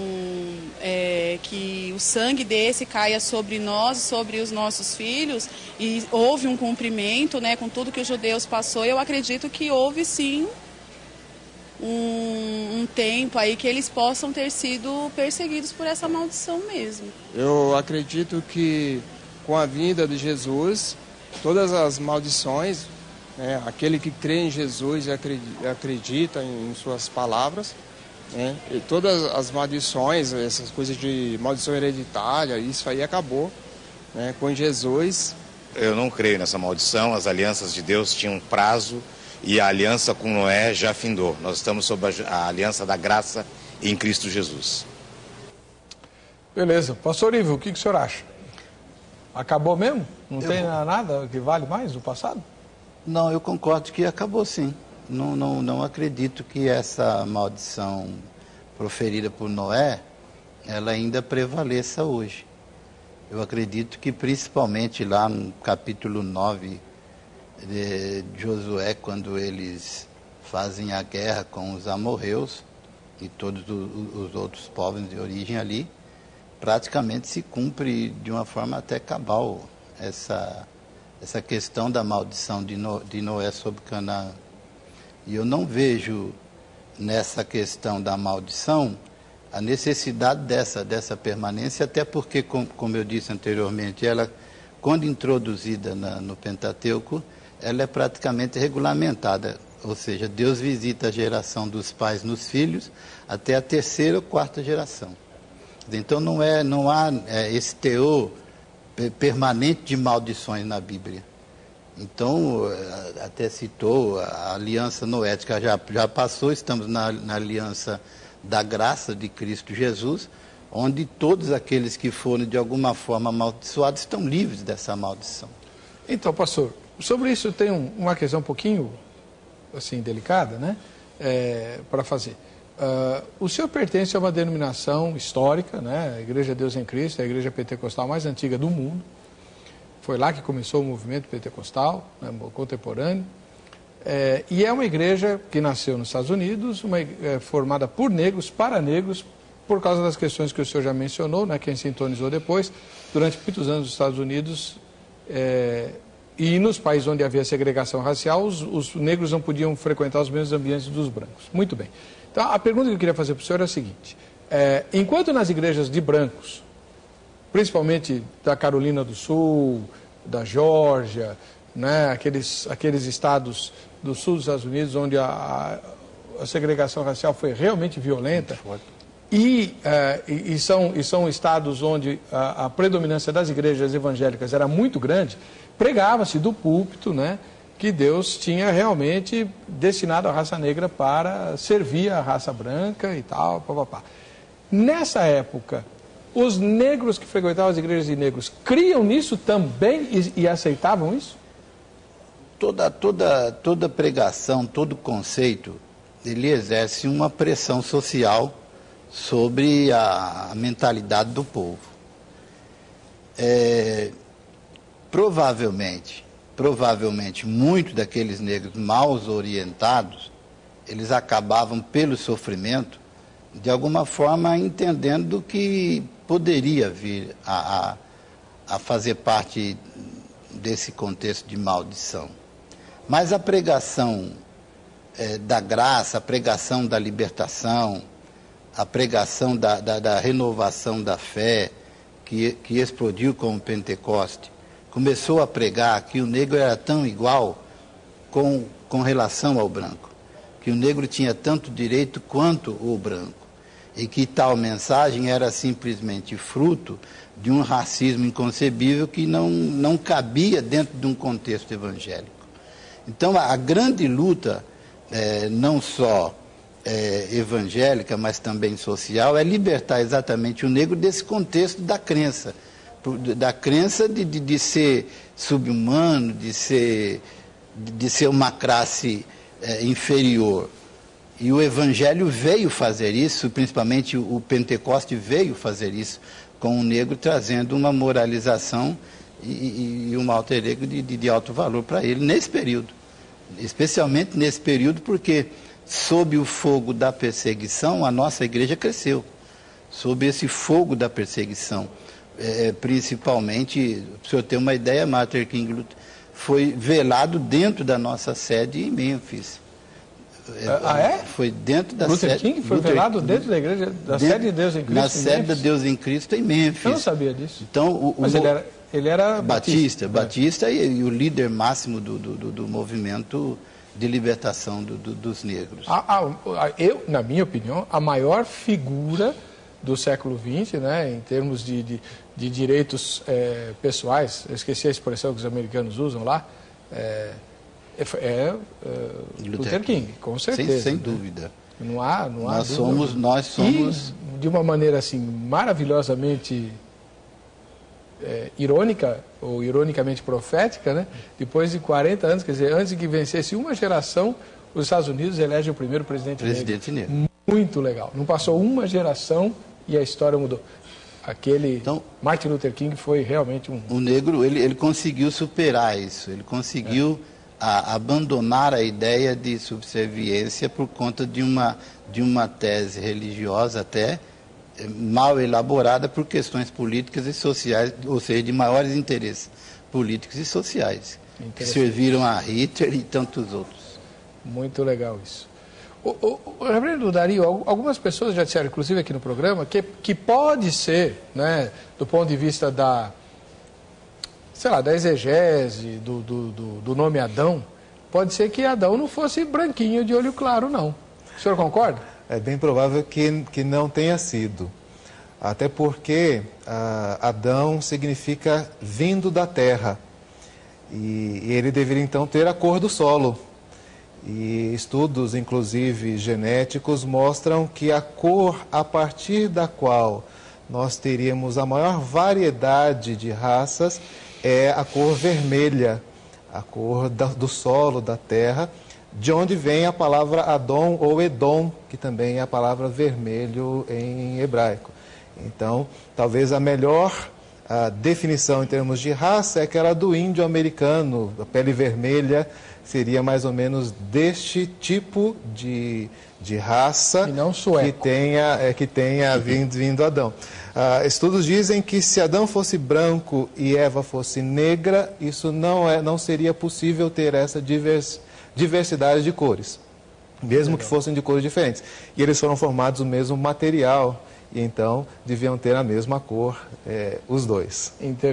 Speaker 7: que o sangue desse caia sobre nós, sobre os nossos filhos, e houve um cumprimento, né, com tudo que os judeus passou. Eu acredito que houve sim um tempo aí que eles possam ter sido perseguidos por essa maldição mesmo.
Speaker 8: Eu acredito que com a vinda de Jesus, todas as maldições, né, aquele que crê em Jesus e acredita em suas palavras, né, e todas as maldições, essas coisas de maldição hereditária, isso aí acabou, né, com Jesus.
Speaker 9: Eu não creio nessa maldição. As alianças de Deus tinham um prazo e a aliança com Noé já findou. Nós estamos sob a aliança da graça em Cristo Jesus.
Speaker 1: Beleza. Pastor Ivo, o que o senhor acha? Acabou mesmo? Não tem nada que vale mais do passado?
Speaker 3: Não, eu concordo que acabou sim. Não acredito que essa maldição proferida por Noé, ela ainda prevaleça hoje. Eu acredito que principalmente lá no capítulo 9 de Josué, quando eles fazem a guerra com os amorreus e todos os outros povos de origem ali, praticamente se cumpre de uma forma até cabal essa questão da maldição de Noé sobre Canaã. E eu não vejo nessa questão da maldição a necessidade dessa permanência, até porque, como eu disse anteriormente, ela, quando introduzida no Pentateuco, ela é praticamente regulamentada, ou seja, Deus visita a geração dos pais nos filhos até a terceira ou quarta geração. Então não há esse teor permanente de maldições na Bíblia. Então, até citou a aliança noética, já passou, estamos na aliança da graça de Cristo Jesus, onde todos aqueles que foram de alguma forma amaldiçoados estão livres dessa maldição.
Speaker 1: Então, pastor, sobre isso tem uma questão um pouquinho assim, delicada, né? Para fazer. O senhor pertence a uma denominação histórica, né? A Igreja de Deus em Cristo, a igreja pentecostal mais antiga do mundo. Foi lá que começou o movimento pentecostal, né, contemporâneo. E é uma igreja que nasceu nos Estados Unidos, formada por negros, para negros, por causa das questões que o senhor já mencionou, né, quem sintonizou depois. Durante muitos anos nos Estados Unidos e nos países onde havia segregação racial, os negros não podiam frequentar os mesmos ambientes dos brancos. Muito bem. Então, a pergunta que eu queria fazer para o senhor é a seguinte. Enquanto nas igrejas de brancos, principalmente da Carolina do Sul, da Geórgia, né, aqueles estados do sul dos Estados Unidos, onde a segregação racial foi realmente violenta, e são estados onde a predominância das igrejas evangélicas era muito grande, pregava-se do púlpito, né, que Deus tinha realmente destinado a raça negra para servir a raça branca e tal, papapá. Nessa época, os negros que frequentavam as igrejas de negros criam nisso também e aceitavam isso?
Speaker 3: Toda pregação, todo conceito, ele exerce uma pressão social sobre a mentalidade do povo. Provavelmente, muitos daqueles negros mal orientados, eles acabavam pelo sofrimento, de alguma forma entendendo que poderia vir a fazer parte desse contexto de maldição. Mas a pregação da graça, a pregação da libertação, a pregação da renovação da fé, que explodiu com o Pentecoste, começou a pregar que o negro era tão igual com relação ao branco, que o negro tinha tanto direito quanto o branco, e que tal mensagem era simplesmente fruto de um racismo inconcebível que não cabia dentro de um contexto evangélico. Então, a grande luta, não só evangélica, mas também social, é libertar exatamente o negro desse contexto da crença de ser sub-humano, de ser uma classe inferior. E o Evangelho veio fazer isso, principalmente o Pentecoste veio fazer isso, com o negro trazendo uma moralização e um alter ego de alto valor para ele nesse período. Especialmente nesse período, porque sob o fogo da perseguição, a nossa igreja cresceu. Sob esse fogo da perseguição. Principalmente, para o senhor ter uma ideia, Martin King foi velado dentro da nossa sede em Memphis. Foi dentro da
Speaker 1: Luther
Speaker 3: sede.
Speaker 1: King foi velado dentro da igreja, sede de Deus em Cristo?
Speaker 3: Na sede da Deus em Cristo em Memphis.
Speaker 1: Eu não sabia disso.
Speaker 3: Então,
Speaker 1: mas ele era
Speaker 3: batista e o líder máximo do movimento de libertação dos negros.
Speaker 1: Na minha opinião, a maior figura do século XX, né, em termos de direitos pessoais, eu esqueci a expressão que os americanos usam lá, Luther King, com certeza.
Speaker 3: Sem dúvida.
Speaker 1: Não há
Speaker 3: Nós
Speaker 1: dúvida.
Speaker 3: somos...
Speaker 1: E, de uma maneira assim, maravilhosamente irônica, ou ironicamente profética, né? Depois de 40 anos, quer dizer, antes que vencesse uma geração, os Estados Unidos elegem o primeiro presidente negro. Muito legal. Não passou uma geração e a história mudou. Então, Martin Luther King foi realmente um...
Speaker 3: O negro, ele conseguiu superar isso. Ele conseguiu abandonar a ideia de subserviência por conta de uma tese religiosa até mal elaborada por questões políticas e sociais, ou seja, de maiores interesses políticos e sociais, que serviram a Hitler e tantos outros.
Speaker 1: Muito legal isso. O reverendo Dario, algumas pessoas já disseram, inclusive aqui no programa, que pode ser, né, do ponto de vista da exegese, do nome Adão, pode ser que Adão não fosse branquinho de olho claro, não. O senhor concorda?
Speaker 2: É bem provável que não tenha sido. Até porque Adão significa vindo da terra. E ele deveria então ter a cor do solo. E estudos, inclusive genéticos, mostram que a cor a partir da qual nós teríamos a maior variedade de raças é a cor vermelha, a cor do solo, da terra, de onde vem a palavra Adom ou Edom, que também é a palavra vermelho em hebraico. Então, talvez a melhor definição em termos de raça é aquela do índio americano, a pele vermelha seria mais ou menos deste tipo de raça
Speaker 1: e não sueco.
Speaker 2: que tenha vindo Adão. Estudos dizem que se Adão fosse branco e Eva fosse negra, isso não seria possível ter essa diversidade de cores, mesmo que fossem de cores diferentes. E eles foram formados do mesmo material, e então deviam ter a mesma cor, os dois.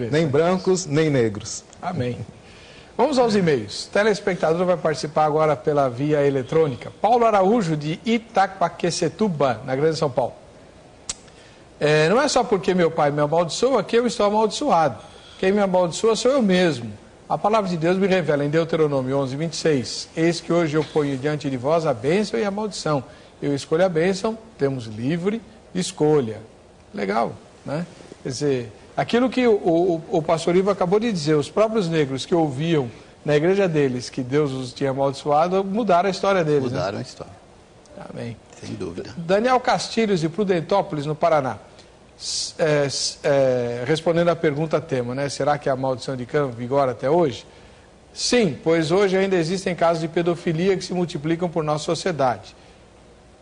Speaker 2: Nem brancos, nem negros.
Speaker 1: Amém. Vamos aos e-mails. O telespectador vai participar agora pela via eletrônica. Paulo Araújo, de Itaquaquecetuba, na Grande São Paulo. Não é só porque meu pai me amaldiçoa que eu estou amaldiçoado. Quem me amaldiçoa sou eu mesmo. A palavra de Deus me revela em Deuteronômio 11, 26. Eis que hoje eu ponho diante de vós a bênção e a maldição. Eu escolho a bênção, temos livre escolha. Legal, né? Quer dizer, aquilo que o pastor Ivo acabou de dizer, os próprios negros que ouviam na igreja deles que Deus os tinha amaldiçoado, mudaram a história deles.
Speaker 3: Mudaram a história.
Speaker 1: Amém.
Speaker 3: Sem dúvida.
Speaker 1: Daniel Castilhos, de Prudentópolis, no Paraná. Respondendo à pergunta tema, né? Será que a maldição de Cã vigora até hoje? Sim, pois hoje ainda existem casos de pedofilia que se multiplicam por nossa sociedade.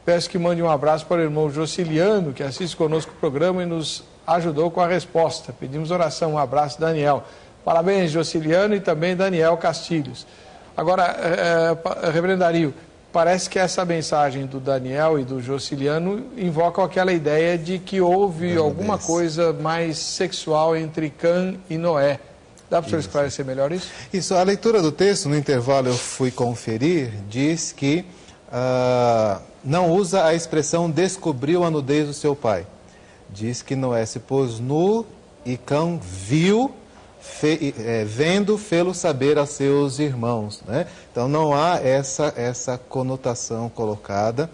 Speaker 1: Peço que mande um abraço para o irmão Jociliano, que assiste conosco o programa e nos ajudou com a resposta. Pedimos oração. Um abraço, Daniel. Parabéns, Jociliano, e também Daniel Castilhos. Agora, reverendo Dario, parece que essa mensagem do Daniel e do Jociliano invocam aquela ideia de que houve alguma coisa mais sexual entre Cã e Noé. Dá para o senhor esclarecer melhor isso?
Speaker 2: Isso, a leitura do texto, no intervalo eu fui conferir, diz que não usa a expressão descobriu a nudez do seu pai. Diz que Noé se pôs nu e Cã viu, vendo, fê-lo saber a seus irmãos, né? Então não há essa conotação colocada.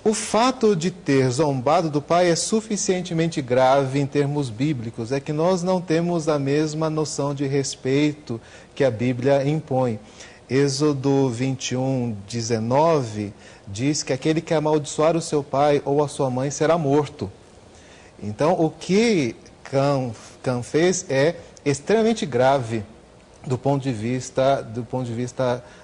Speaker 2: O fato de ter zombado do pai é suficientemente grave em termos bíblicos, é que nós não temos a mesma noção de respeito que a Bíblia impõe. Êxodo 21, 19 diz que aquele que amaldiçoar o seu pai ou a sua mãe será morto. Então o que Cã fez é extremamente grave do ponto de vista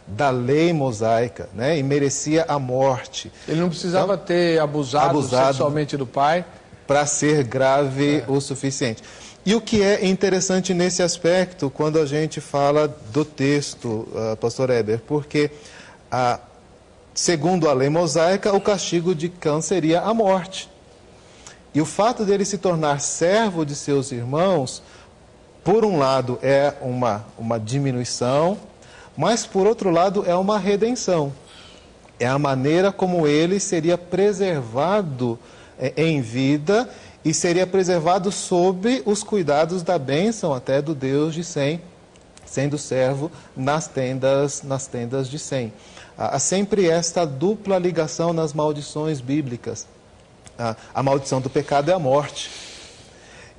Speaker 2: da lei mosaica, né? E merecia a morte.
Speaker 1: Ele não precisava ter abusado sexualmente do pai
Speaker 2: para ser grave o suficiente. E o que é interessante nesse aspecto, quando a gente fala do texto, pastor Heber, porque segundo a lei mosaica, o castigo de Cã seria a morte. E o fato dele se tornar servo de seus irmãos, por um lado é uma diminuição, mas por outro lado é uma redenção. É a maneira como ele seria preservado em vida e seria preservado sob os cuidados da bênção até do Deus de Sem, sendo servo nas tendas de Sem. Há sempre esta dupla ligação nas maldições bíblicas. A maldição do pecado é a morte.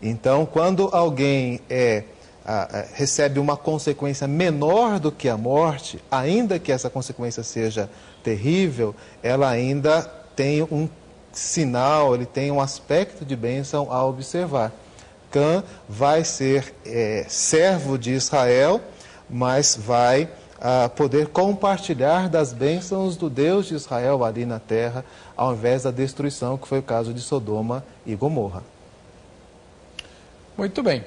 Speaker 2: Então, quando alguém recebe uma consequência menor do que a morte, ainda que essa consequência seja terrível, ela ainda tem um sinal, ele tem um aspecto de bênção a observar. Cã vai ser servo de Israel, mas vai poder compartilhar das bênçãos do Deus de Israel ali na terra, ao invés da destruição, que foi o caso de Sodoma e Gomorra.
Speaker 1: Muito bem.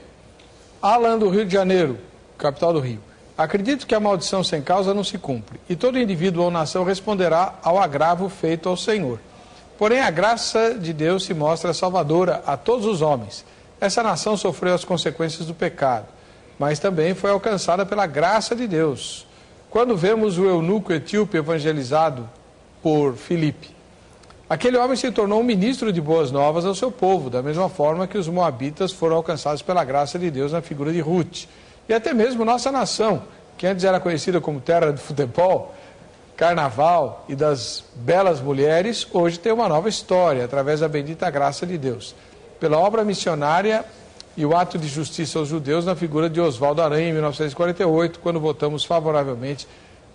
Speaker 1: Alan, do Rio de Janeiro, capital do Rio. Acredito que a maldição sem causa não se cumpre, e todo indivíduo ou nação responderá ao agravo feito ao Senhor. Porém, a graça de Deus se mostra salvadora a todos os homens. Essa nação sofreu as consequências do pecado, mas também foi alcançada pela graça de Deus. Quando vemos o eunuco etíope evangelizado por Filipe, aquele homem se tornou um ministro de boas novas ao seu povo, da mesma forma que os moabitas foram alcançados pela graça de Deus na figura de Ruth. E até mesmo nossa nação, que antes era conhecida como terra de futebol, carnaval e das belas mulheres, hoje tem uma nova história, através da bendita graça de Deus. Pela obra missionária e o ato de justiça aos judeus na figura de Oswaldo Aranha, em 1948, quando votamos favoravelmente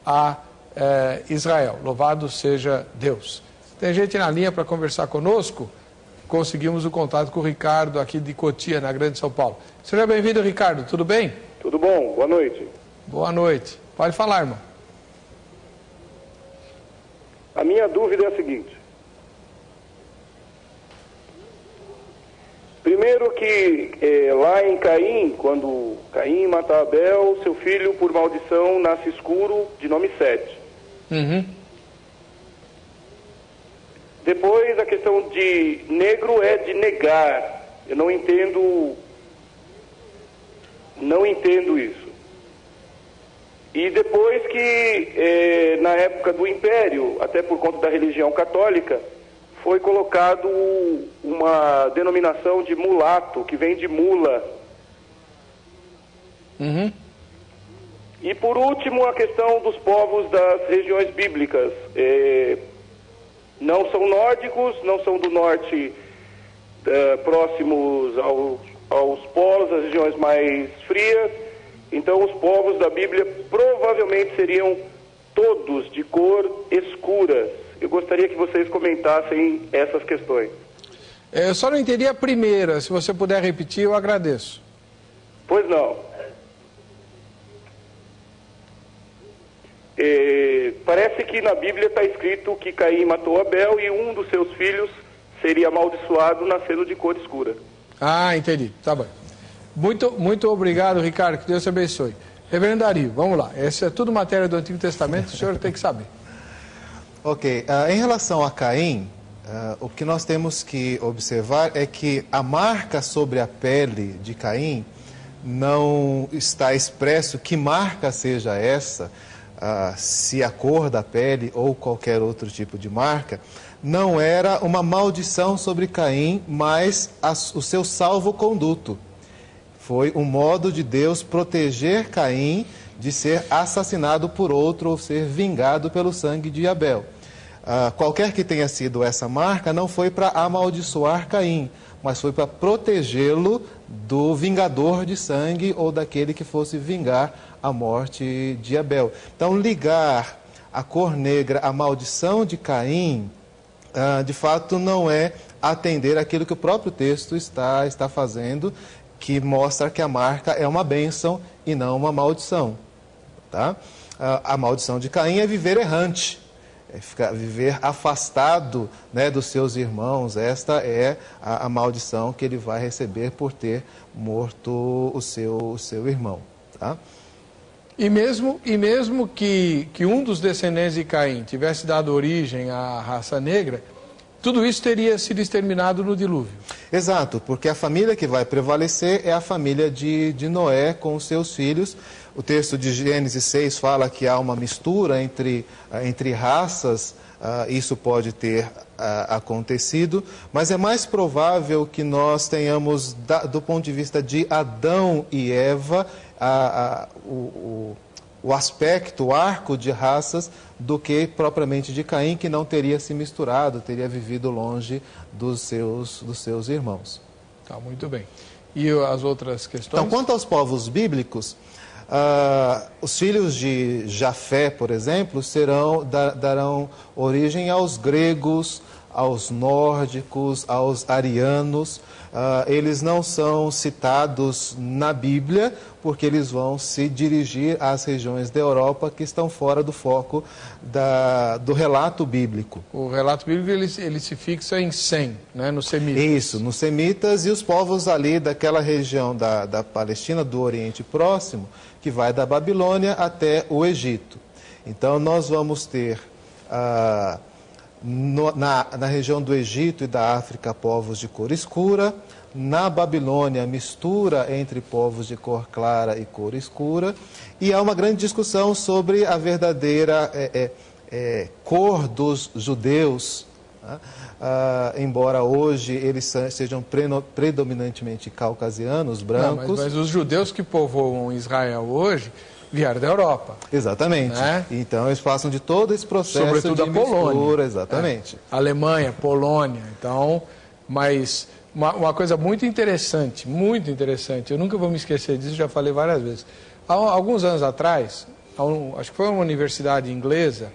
Speaker 1: a Israel. Louvado seja Deus. Tem gente na linha para conversar conosco? Conseguimos o contato com o Ricardo, aqui de Cotia, na Grande São Paulo. Seja bem-vindo, Ricardo. Tudo bem?
Speaker 10: Tudo bom. Boa noite.
Speaker 1: Boa noite. Pode falar, irmão.
Speaker 10: A minha dúvida é a seguinte. Primeiro que lá em Caim, quando Caim mata Abel, seu filho, por maldição, nasce escuro, de nome Sete. Depois, a questão de negro é de negar. Eu não entendo isso. E depois que, na época do Império, até por conta da religião católica, foi colocado uma denominação de mulato, que vem de mula. E por último, a questão dos povos das regiões bíblicas. Não são nórdicos, não são do norte, próximos aos polos, as regiões mais frias. Então os povos da Bíblia provavelmente seriam todos de cor escura. Eu gostaria que vocês comentassem essas questões.
Speaker 1: Eu só não entendi a primeira, se você puder repetir, eu agradeço.
Speaker 10: Pois não. Parece que na Bíblia está escrito que Caim matou Abel e um dos seus filhos seria amaldiçoado nascendo de cor escura.
Speaker 1: Ah, entendi. Tá bom. Muito obrigado, Ricardo. Que Deus te abençoe. Reverendo Dario, vamos lá. Essa é tudo matéria do Antigo Testamento, o senhor tem que saber.
Speaker 2: Ok. Em relação a Caim, o que nós temos que observar é que a marca sobre a pele de Caim não está expresso que marca seja essa, se a cor da pele ou qualquer outro tipo de marca, não era uma maldição sobre Caim, mas o seu salvo-conduto. Foi um modo de Deus proteger Caim de ser assassinado por outro ou ser vingado pelo sangue de Abel. Qualquer que tenha sido essa marca não foi para amaldiçoar Caim, mas foi para protegê-lo do vingador de sangue ou daquele que fosse vingar a morte de Abel. Então, ligar a cor negra à maldição de Caim, de fato, não é atender aquilo que o próprio texto está fazendo, que mostra que a marca é uma bênção e não uma maldição. Tá? A maldição de Caim é viver errante, viver afastado, né, dos seus irmãos. Esta é a maldição que ele vai receber por ter morto o seu irmão. Tá?
Speaker 1: E mesmo que um dos descendentes de Caim tivesse dado origem à raça negra, tudo isso teria sido exterminado no dilúvio. Exato, porque a família que vai prevalecer é a família de Noé com os seus filhos. O texto de Gênesis 6 fala que há uma mistura entre raças, isso pode ter acontecido, mas é mais provável que nós tenhamos, do ponto de vista de Adão e Eva,
Speaker 2: o aspecto, o arco de raças do que propriamente de Caim, que não teria se misturado, teria vivido longe dos seus irmãos.
Speaker 1: Tá, muito bem. E as outras questões?
Speaker 2: Então, quanto aos povos bíblicos, os filhos de Jafé, por exemplo, darão origem aos gregos, aos nórdicos, aos arianos. Eles não são citados na Bíblia, porque eles vão se dirigir às regiões da Europa que estão fora do foco do relato bíblico.
Speaker 1: O relato bíblico ele se fixa em Sem, né, nos semitas.
Speaker 2: Isso, nos semitas, e os povos ali daquela região da Palestina, do Oriente Próximo, que vai da Babilônia até o Egito. Então nós vamos ter na região do Egito e da África povos de cor escura. Na Babilônia, mistura entre povos de cor clara e cor escura. E há uma grande discussão sobre a verdadeira cor dos judeus, né? Embora hoje eles sejam predominantemente caucasianos, brancos.
Speaker 1: Não, mas os judeus que povoam Israel hoje vieram da Europa.
Speaker 2: Exatamente. Né? Então eles passam de todo esse processo,
Speaker 1: sobretudo
Speaker 2: de
Speaker 1: a Polônia.
Speaker 2: Mistura, exatamente.
Speaker 1: Alemanha, Polônia. Então, mas uma coisa muito interessante, eu nunca vou me esquecer disso, já falei várias vezes. Há alguns anos atrás, acho que foi uma universidade inglesa,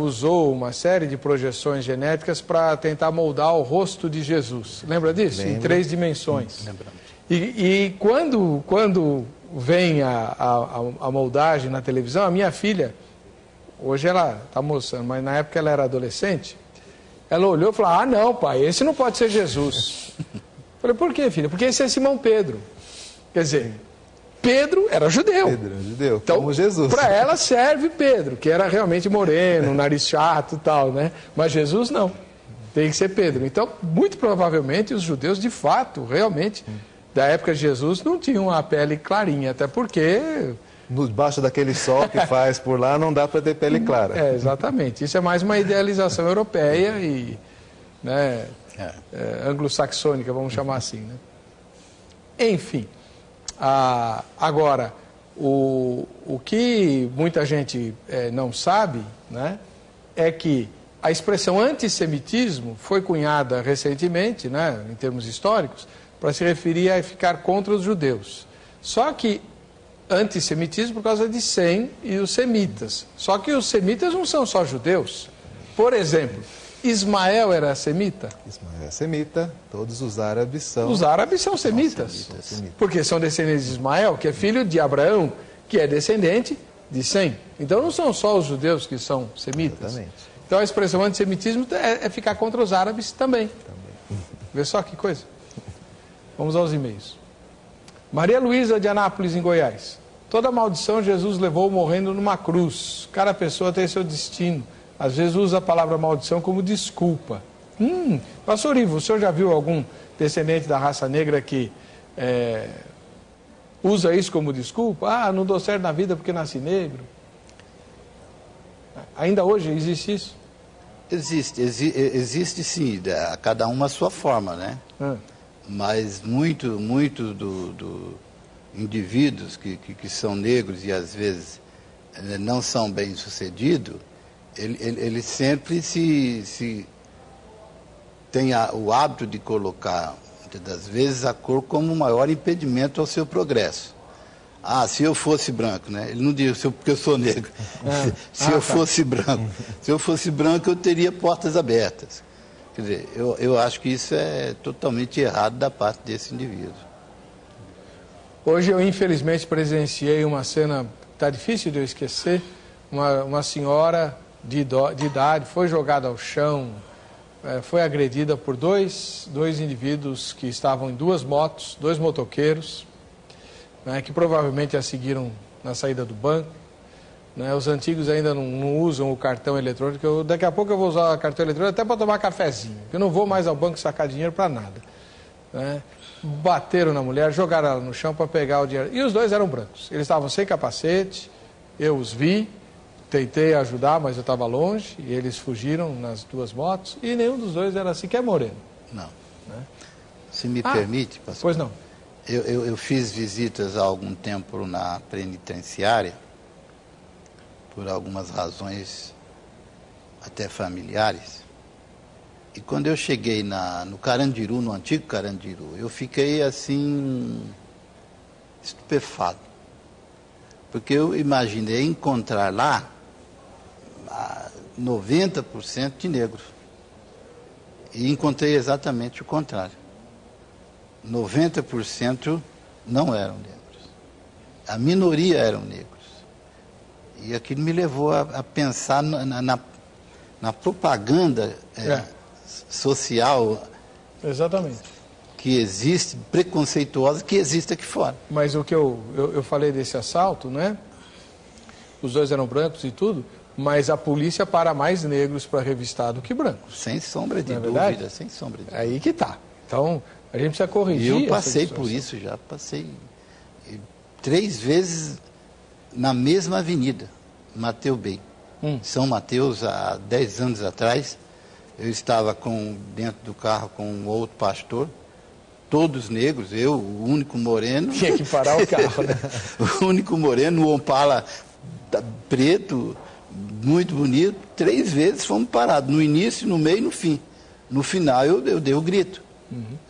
Speaker 1: usou uma série de projeções genéticas para tentar moldar o rosto de Jesus. Lembra disso?
Speaker 2: Lembro.
Speaker 1: Em 3 dimensões.
Speaker 3: Lembramos.
Speaker 1: E quando vem a moldagem na televisão, a minha filha, hoje ela está moçando, mas na época ela era adolescente, ela olhou e falou: ah, não, pai, esse não pode ser Jesus. Falei: por quê, filha? Porque esse é Simão Pedro. Quer dizer, Pedro era judeu.
Speaker 2: Pedro era judeu,
Speaker 1: então,
Speaker 2: como Jesus.
Speaker 1: Para ela serve Pedro, que era realmente moreno, nariz chato e tal, né? Mas Jesus não. Tem que ser Pedro. Então, muito provavelmente, os judeus, de fato, realmente, da época de Jesus, não tinham a pele clarinha, até porque...
Speaker 2: Debaixo daquele sol que faz por lá, não dá para ter pele clara.
Speaker 1: Exatamente. Isso é mais uma idealização europeia e né, anglo-saxônica, vamos chamar assim. Né? Enfim, agora, o que muita gente não sabe, né, é que a expressão antissemitismo foi cunhada recentemente, né, em termos históricos, para se referir a ficar contra os judeus. Só que antissemitismo por causa de Sem e os semitas. Só que os semitas não são só judeus. Por exemplo, Ismael era semita?
Speaker 2: Ismael é semita, todos os árabes são...
Speaker 1: Os árabes são semitas. Porque são descendentes de Ismael, que é filho de Abraão, que é descendente de Sem. Então não são só os judeus que são semitas.
Speaker 2: Exatamente.
Speaker 1: Então a expressão antissemitismo é ficar contra os árabes também. Vê só que coisa. Vamos aos e-mails. Maria Luísa de Anápolis, em Goiás. Toda maldição Jesus levou morrendo numa cruz. Cada pessoa tem seu destino. Às vezes usa a palavra maldição como desculpa. Pastor Ivo, o senhor já viu algum descendente da raça negra que usa isso como desculpa? Ah, não dou certo na vida porque nasci negro. Ainda hoje existe isso?
Speaker 3: Existe sim, a cada uma a sua forma, né? Mas muito do indivíduos que são negros e às vezes não são bem-sucedidos, ele sempre se tem o hábito de colocar, muitas das vezes, a cor como o maior impedimento ao seu progresso. Ah, se eu fosse branco, né? Ele não diz porque eu sou negro. Se eu fosse branco, eu teria portas abertas. Quer dizer, eu acho que isso é totalmente errado da parte desse indivíduo.
Speaker 1: Hoje eu, infelizmente, presenciei uma cena que está difícil de eu esquecer. Uma senhora de idade foi jogada ao chão, foi agredida por dois indivíduos que estavam em 2 motos, 2 motoqueiros, né, que provavelmente a seguiram na saída do banco. Né, os antigos ainda não usam o cartão eletrônico. Daqui a pouco eu vou usar o cartão eletrônico até para tomar cafezinho. Eu não vou mais ao banco sacar dinheiro para nada. Né? Bateram na mulher, jogaram ela no chão para pegar o dinheiro. E os 2 eram brancos. Eles estavam sem capacete, eu os vi, tentei ajudar, mas eu estava longe. E eles fugiram nas 2 motos. E nenhum dos 2 era sequer moreno.
Speaker 3: Não. Né? Se me permite, pastor.
Speaker 1: Pois não.
Speaker 3: Eu fiz visitas há algum tempo na penitenciária, por algumas razões até familiares. E quando eu cheguei no Carandiru, no antigo Carandiru, eu fiquei assim, estupefato. Porque eu imaginei encontrar lá 90% de negros. E encontrei exatamente o contrário. 90% não eram negros. A minoria eram negros. E aquilo me levou a pensar na propaganda social.
Speaker 1: Exatamente.
Speaker 3: Que existe, preconceituosa, que existe aqui fora.
Speaker 1: Mas o que eu falei desse assalto, né? Os dois eram brancos e tudo, mas a polícia para mais negros para revistar do que brancos.
Speaker 3: Sem sombra de dúvida, sem sombra de dúvida.
Speaker 1: Aí que tá. Então, a gente precisa corrigir.
Speaker 3: Eu passei por isso já, passei 3 vezes na mesma avenida, Mateus Bey. São Mateus, há 10 anos atrás, eu estava dentro do carro com um outro pastor, todos negros, eu, o único moreno.
Speaker 1: Tinha que parar o carro, né?
Speaker 3: O único moreno, o Opala preto, muito bonito. 3 vezes fomos parados, no início, no meio e no fim. No final eu dei o grito.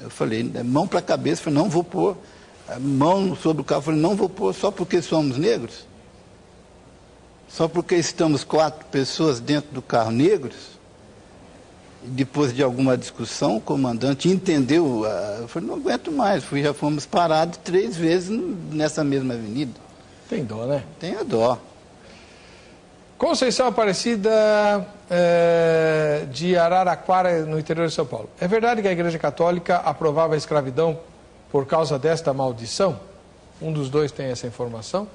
Speaker 3: Eu falei, mão para a cabeça, falei, não vou pôr. A mão sobre o carro, falei, não vou pôr só porque somos negros? Só porque estamos 4 pessoas dentro do carro negros? Depois de alguma discussão, o comandante entendeu, eu falei, não aguento mais, já fomos parados 3 vezes nessa mesma avenida.
Speaker 1: Tem dó, né?
Speaker 3: Tem a dó.
Speaker 1: Conceição Aparecida de Araraquara, no interior de São Paulo. É verdade que a Igreja Católica aprovava a escravidão por causa desta maldição? Um dos dois tem essa informação?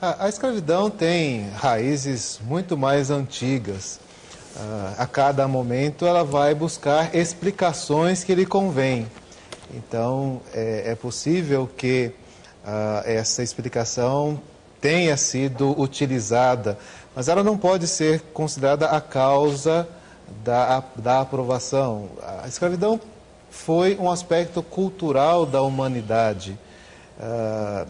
Speaker 2: A escravidão tem raízes muito mais antigas. A cada momento ela vai buscar explicações que lhe convêm. Então, é possível que essa explicação tenha sido utilizada, mas ela não pode ser considerada a causa da aprovação. A escravidão foi um aspecto cultural da humanidade,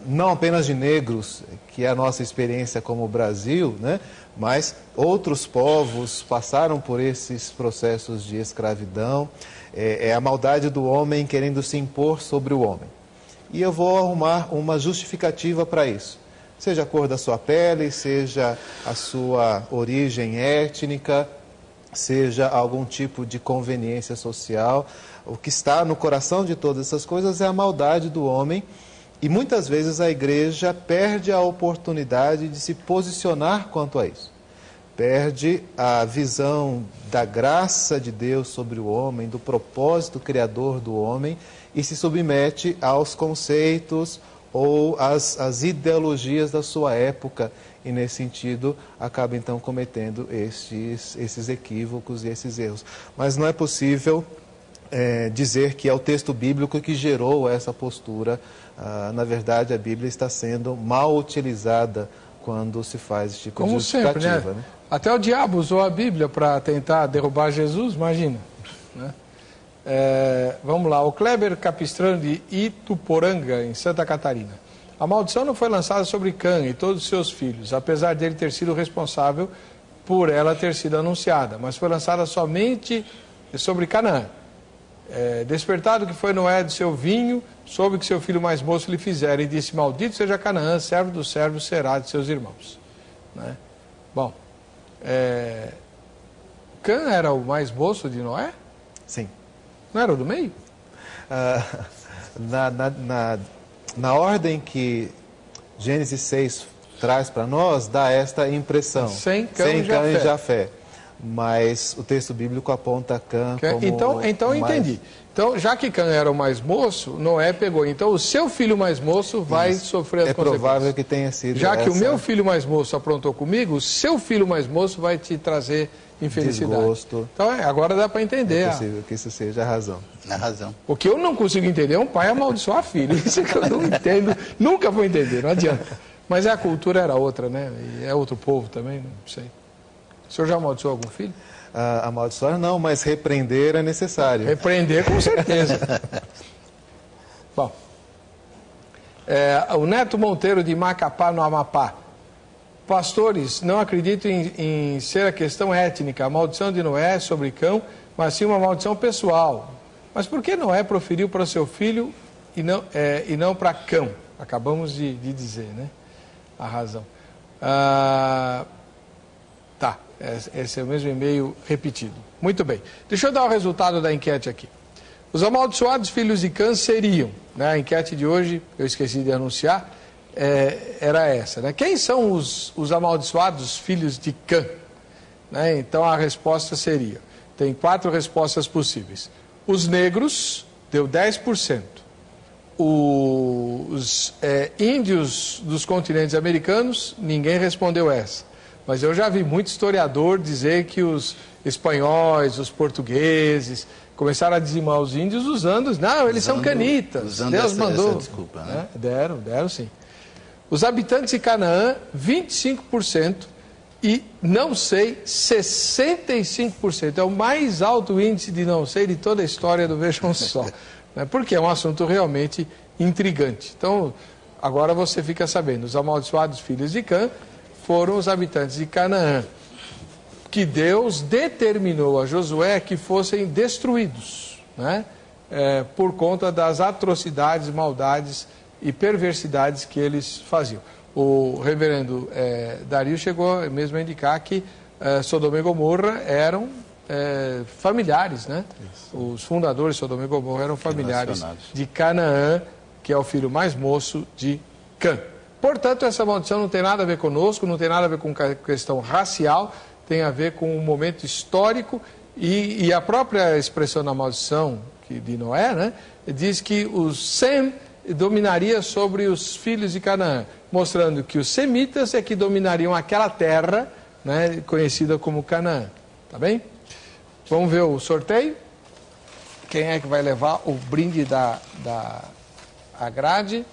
Speaker 2: não apenas de negros, que é a nossa experiência como Brasil, né? Mas outros povos passaram por esses processos de escravidão. É a maldade do homem querendo se impor sobre o homem. E eu vou arrumar uma justificativa para isso. Seja a cor da sua pele, seja a sua origem étnica, seja algum tipo de conveniência social. O que está no coração de todas essas coisas é a maldade do homem. E muitas vezes a igreja perde a oportunidade de se posicionar quanto a isso. Perde a visão da graça de Deus sobre o homem, do propósito criador do homem, e se submete aos conceitos ou às ideologias da sua época. E nesse sentido acaba então cometendo esses equívocos e esses erros. Mas não é possível dizer que é o texto bíblico que gerou essa postura. Na verdade, a Bíblia está sendo mal utilizada quando se faz esse tipo de justificativa.
Speaker 1: Como sempre, né? Até o diabo usou a Bíblia para tentar derrubar Jesus, imagina. Né? Vamos lá, o Kleber Capistrano de Ituporanga, em Santa Catarina. A maldição não foi lançada sobre Cã e todos os seus filhos, apesar dele ter sido responsável por ela ter sido anunciada, mas foi lançada somente sobre Canaã. Despertado que foi Noé de seu vinho, soube que seu filho mais moço lhe fizera, e disse, maldito seja Canaã, servo dos servos será de seus irmãos. Né? Bom, Cã era o mais moço de Noé?
Speaker 2: Sim.
Speaker 1: Não era o do meio?
Speaker 2: Na ordem que Gênesis 6 traz para nós, dá esta impressão.
Speaker 1: Sem Cã
Speaker 2: e Jafé. Mas o texto bíblico aponta Cã como...
Speaker 1: Então eu entendi. Então, já que Cã era o mais moço, Noé pegou. Então, o seu filho mais moço vai sofrer as consequências.
Speaker 2: É provável que tenha sido
Speaker 1: já que o meu filho mais moço aprontou comigo, o seu filho mais moço vai te trazer infelicidade.
Speaker 2: Desgosto.
Speaker 1: Então, agora dá para entender.
Speaker 2: É possível que isso seja a razão.
Speaker 3: A razão.
Speaker 1: O que eu não consigo entender é um pai amaldiçoar a filha. Isso é que eu não entendo. Nunca vou entender, não adianta. Mas a cultura era outra, né? E é outro povo também, não sei. O senhor já amaldiçoou algum filho?
Speaker 2: Amaldiçoar não, mas repreender é necessário.
Speaker 1: Repreender com certeza. Bom, O Neto Monteiro de Macapá, no Amapá. Pastores, não acredito em ser a questão étnica, a maldição de Noé sobre Cão, mas sim uma maldição pessoal. Mas por que Noé proferiu para seu filho e não para Cão? Acabamos de dizer, né? A razão. Tá, esse é o mesmo e-mail repetido. Muito bem. Deixa eu dar o resultado da enquete aqui. Os amaldiçoados filhos de Cã seriam, né? A enquete de hoje, eu esqueci de anunciar, era essa, né? Quem são os amaldiçoados filhos de Cã? Né? Então a resposta seria, tem 4 respostas possíveis. Os negros, deu 10%. Os índios dos continentes americanos, ninguém respondeu essa. Mas eu já vi muito historiador dizer que os espanhóis, os portugueses, começaram a dizimar os índios usando... Não, eles são canitas. Deus mandou.
Speaker 3: Essa desculpa, né?
Speaker 1: Deram sim. Os habitantes de Canaã, 25%. E não sei, 65%. É o mais alto índice de não sei de toda a história do Vejam Só. Né? Porque é um assunto realmente intrigante. Então, agora você fica sabendo. Os amaldiçoados filhos de Cã foram os habitantes de Canaã, que Deus determinou a Josué que fossem destruídos, né? Por conta das atrocidades, maldades e perversidades que eles faziam. O reverendo Dario chegou mesmo a indicar que Sodoma e Gomorra eram familiares, né? Isso. Os fundadores de Sodoma e Gomorra eram familiares de Canaã, que é o filho mais moço de Cã. Portanto, essa maldição não tem nada a ver conosco, não tem nada a ver com questão racial, tem a ver com um momento histórico e a própria expressão da maldição de Noé, né? Diz que o Sem dominaria sobre os filhos de Canaã, mostrando que os semitas é que dominariam aquela terra, né, conhecida como Canaã. Tá bem? Vamos ver o sorteio. Quem é que vai levar o brinde da grade?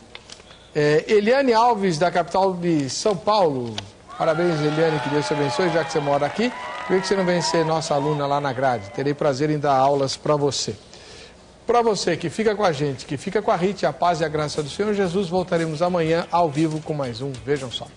Speaker 1: Eliane Alves, da capital de São Paulo. Parabéns, Eliane, que Deus te abençoe, já que você mora aqui. Por que você não vem ser nossa aluna lá na grade? Terei prazer em dar aulas para você. Para você que fica com a gente, que fica com a Rita, a paz e a graça do Senhor Jesus, voltaremos amanhã ao vivo com mais um Vejam Só.